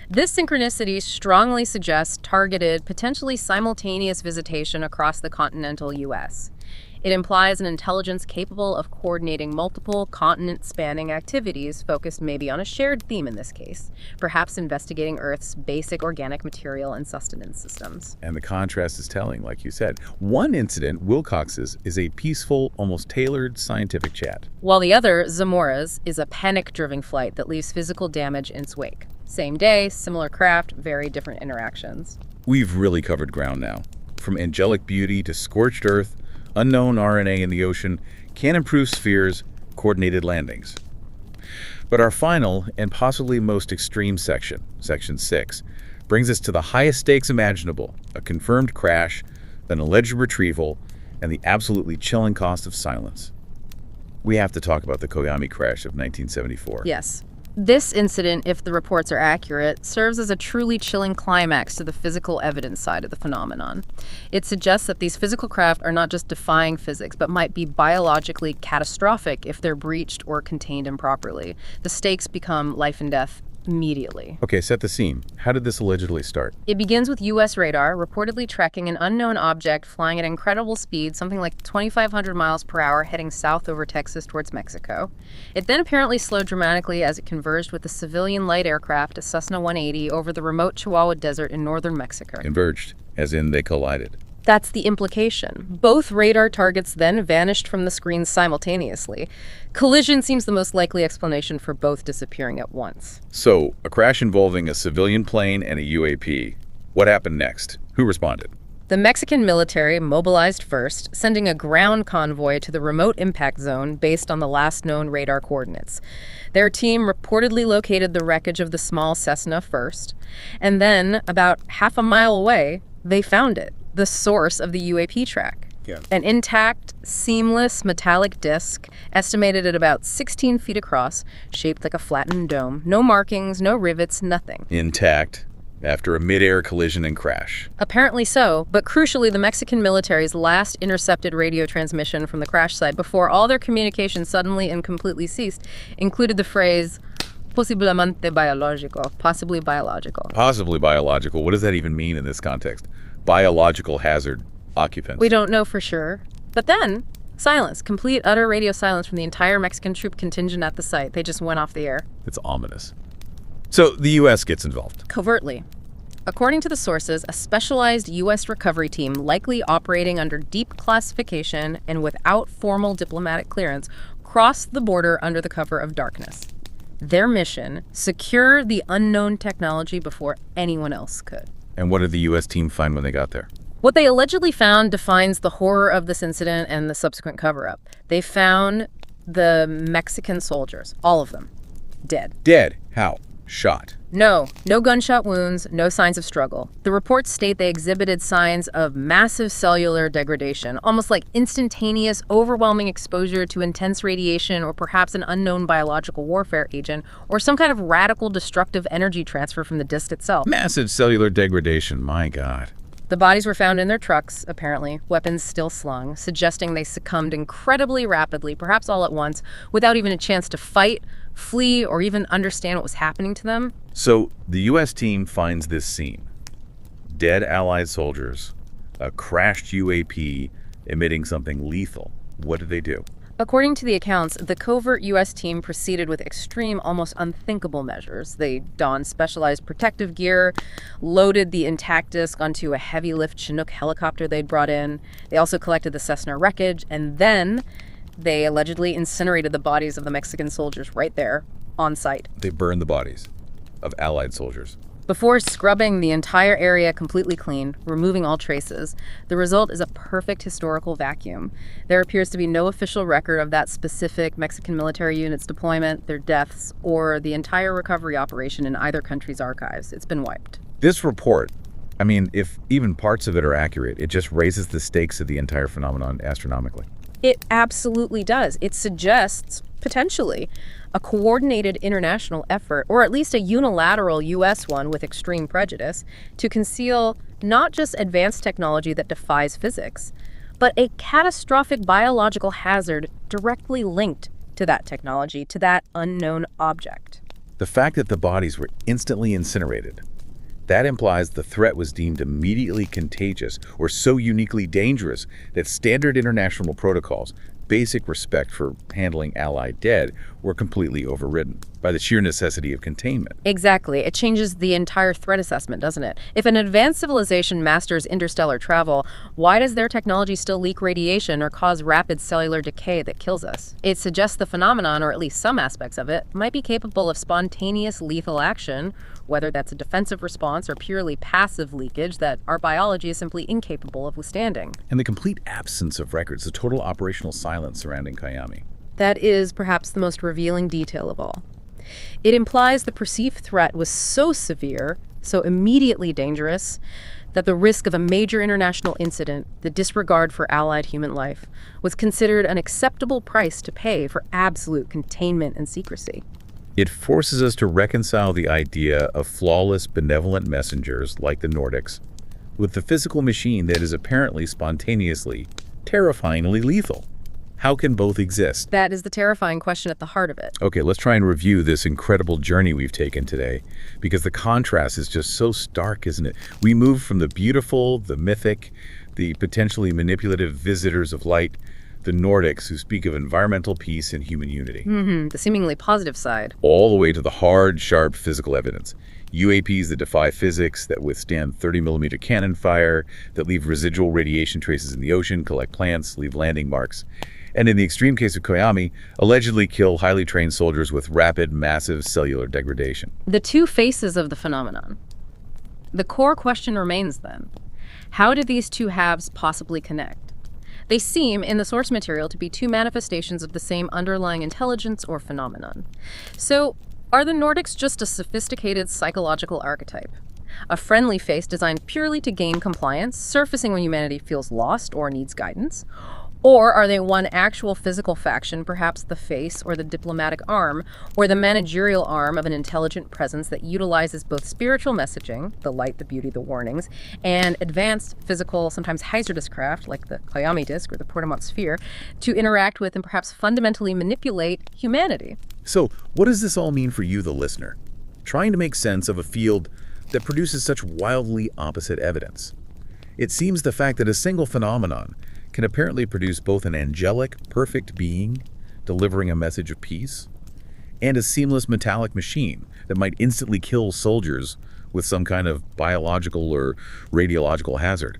This synchronicity strongly suggests targeted, potentially simultaneous visitation across the continental U.S. It implies an intelligence capable of coordinating multiple continent-spanning activities focused maybe on a shared theme in this case, perhaps investigating Earth's basic organic material and sustenance systems. And the contrast is telling, like you said. One incident, Wilcox's, is a peaceful, almost tailored scientific chat. While the other, Zamora's, is a panic-driven flight that leaves physical damage in its wake. Same day, similar craft, very different interactions. We've really covered ground now. From angelic beauty to scorched Earth, unknown RNA in the ocean, can-improved spheres, coordinated landings. But our final and possibly most extreme section, Section 6, brings us to the highest stakes imaginable, a confirmed crash, an alleged retrieval, and the absolutely chilling cost of silence. We have to talk about the Koyami crash of 1974. Yes. This incident, if the reports are accurate, serves as a truly chilling climax to the physical evidence side of the phenomenon. It suggests that these physical craft are not just defying physics, but might be biologically catastrophic if they're breached or contained improperly. The stakes become life and death immediately. Okay, set the scene. How did this allegedly start? It begins with U.S. radar reportedly tracking an unknown object flying at incredible speed, something like 2,500 miles per hour, heading south over Texas towards Mexico. It then apparently slowed dramatically as it converged with a civilian light aircraft, a Cessna 180, over the remote Chihuahua Desert in northern Mexico. Converged, as in they collided. That's the implication. Both radar targets then vanished from the screen simultaneously. Collision seems the most likely explanation for both disappearing at once. So, a crash involving a civilian plane and a UAP. What happened next? Who responded? The Mexican military mobilized first, sending a ground convoy to the remote impact zone based on the last known radar coordinates. Their team reportedly located the wreckage of the small Cessna first, and then, about half a mile away, they found it. The source of the UAP track. Yeah. An intact, seamless metallic disc, estimated at about 16 feet across, shaped like a flattened dome. No markings, no rivets, nothing. Intact, after a mid-air collision and crash. Apparently so, but crucially, the Mexican military's last intercepted radio transmission from the crash site before all their communication suddenly and completely ceased included the phrase, posiblemente biológico, possibly biological. Possibly biological. What does that even mean in this context? Biological hazard occupants. We don't know for sure. But then, silence. Complete, utter radio silence from the entire Mexican troop contingent at the site. They just went off the air. It's ominous. So the U.S. gets involved. Covertly. According to the sources, a specialized U.S. recovery team, likely operating under deep classification and without formal diplomatic clearance, crossed the border under the cover of darkness. Their mission: secure the unknown technology before anyone else could. And what did the U.S. team find when they got there? What they allegedly found defines the horror of this incident and the subsequent cover-up. They found the Mexican soldiers, all of them, dead. Dead? How? Shot? No gunshot wounds, no signs of struggle. The reports state they exhibited signs of massive cellular degradation, almost like instantaneous, overwhelming exposure to intense radiation or perhaps an unknown biological warfare agent or some kind of radical destructive energy transfer from the disc itself. Massive cellular degradation, my God. The bodies were found in their trucks, apparently, weapons still slung, suggesting they succumbed incredibly rapidly, perhaps all at once, without even a chance to fight, flee, or even understand what was happening to them. So the U.S. team finds this scene. Dead Allied soldiers, a crashed UAP emitting something lethal. What did they do? According to the accounts, the covert U.S. team proceeded with extreme, almost unthinkable measures. They donned specialized protective gear, loaded the intact disc onto a heavy-lift Chinook helicopter they'd brought in. They also collected the Cessna wreckage, and then they allegedly incinerated the bodies of the Mexican soldiers right there, on site. They burned the bodies of Allied soldiers. Before scrubbing the entire area completely clean, removing all traces, the result is a perfect historical vacuum. There appears to be no official record of that specific Mexican military unit's deployment, their deaths, or the entire recovery operation in either country's archives. It's been wiped. This report, I mean, if even parts of it are accurate, it just raises the stakes of the entire phenomenon astronomically. It absolutely does. It suggests, potentially, a coordinated international effort, or at least a unilateral U.S. one with extreme prejudice, to conceal not just advanced technology that defies physics, but a catastrophic biological hazard directly linked to that technology, to that unknown object. The fact that the bodies were instantly incinerated, that implies the threat was deemed immediately contagious or so uniquely dangerous that standard international protocols, basic respect for handling Allied dead, were completely overridden by the sheer necessity of containment. Exactly. It changes the entire threat assessment, doesn't it? If an advanced civilization masters interstellar travel, why does their technology still leak radiation or cause rapid cellular decay that kills us? It suggests the phenomenon, or at least some aspects of it, might be capable of spontaneous lethal action, whether that's a defensive response or purely passive leakage that our biology is simply incapable of withstanding. And the complete absence of records, the total operational silence surrounding IamAbhi. That is perhaps the most revealing detail of all. It implies the perceived threat was so severe, so immediately dangerous, that the risk of a major international incident, the disregard for Allied human life, was considered an acceptable price to pay for absolute containment and secrecy. It forces us to reconcile the idea of flawless, benevolent messengers like the Nordics with the physical machine that is apparently spontaneously, terrifyingly lethal. How can both exist? That is the terrifying question at the heart of it. Okay, let's try and review this incredible journey we've taken today, because the contrast is just so stark, isn't it? We move from the beautiful, the mythic, the potentially manipulative visitors of light, the Nordics who speak of environmental peace and human unity, The seemingly positive side. all the way to the hard, sharp physical evidence. UAPs that defy physics, that withstand 30-millimeter cannon fire, that leave residual radiation traces in the ocean, collect plants, leave landing marks. And in the extreme case of IamAbhi, allegedly kill highly trained soldiers with rapid, massive cellular degradation. The two faces of the phenomenon. The core question remains then, how do these two halves possibly connect? They seem, in the source material, to be two manifestations of the same underlying intelligence or phenomenon. So, are the Nordics just a sophisticated psychological archetype? A friendly face designed purely to gain compliance, surfacing when humanity feels lost or needs guidance? Or are they one actual physical faction, perhaps the face or the diplomatic arm, or the managerial arm of an intelligent presence that utilizes both spiritual messaging, the light, the beauty, the warnings, and advanced physical, sometimes hazardous craft, like the IamAbhi disc or the Portamont sphere, to interact with and perhaps fundamentally manipulate humanity? So, what does this all mean for you, the listener? Trying to make sense of a field that produces such wildly opposite evidence. It seems the fact that a single phenomenon can apparently produce both an angelic, perfect being delivering a message of peace and a seamless metallic machine that might instantly kill soldiers with some kind of biological or radiological hazard.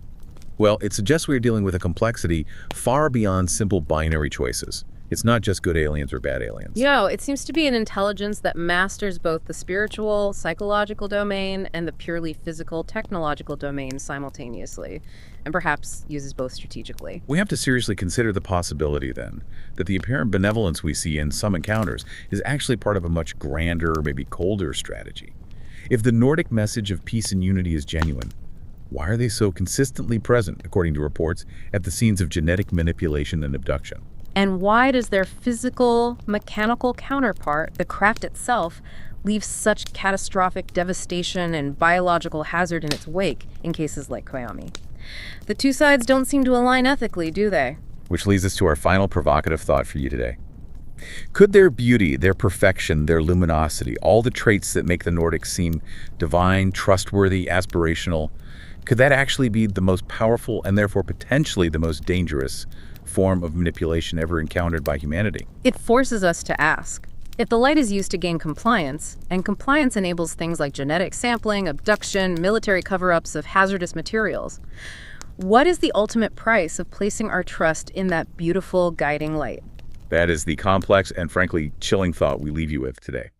Well, it suggests we are dealing with a complexity far beyond simple binary choices. It's not just good aliens or bad aliens. It seems to be an intelligence that masters both the spiritual, psychological domain and the purely physical, technological domain simultaneously, and perhaps uses both strategically. We have to seriously consider the possibility, then, that the apparent benevolence we see in some encounters is actually part of a much grander, maybe colder strategy. If the Nordic message of peace and unity is genuine, why are they so consistently present, according to reports, at the scenes of genetic manipulation and abduction? And why does their physical, mechanical counterpart, the craft itself, leave such catastrophic devastation and biological hazard in its wake in cases like Kwame? The two sides don't seem to align ethically, do they? Which leads us to our final provocative thought for you today. Could their beauty, their perfection, their luminosity, all the traits that make the Nordics seem divine, trustworthy, aspirational, could that actually be the most powerful and therefore potentially the most dangerous form of manipulation ever encountered by humanity? It forces us to ask. If the light is used to gain compliance, and compliance enables things like genetic sampling, abduction, military cover-ups of hazardous materials, what is the ultimate price of placing our trust in that beautiful guiding light? That is the complex and frankly chilling thought we leave you with today.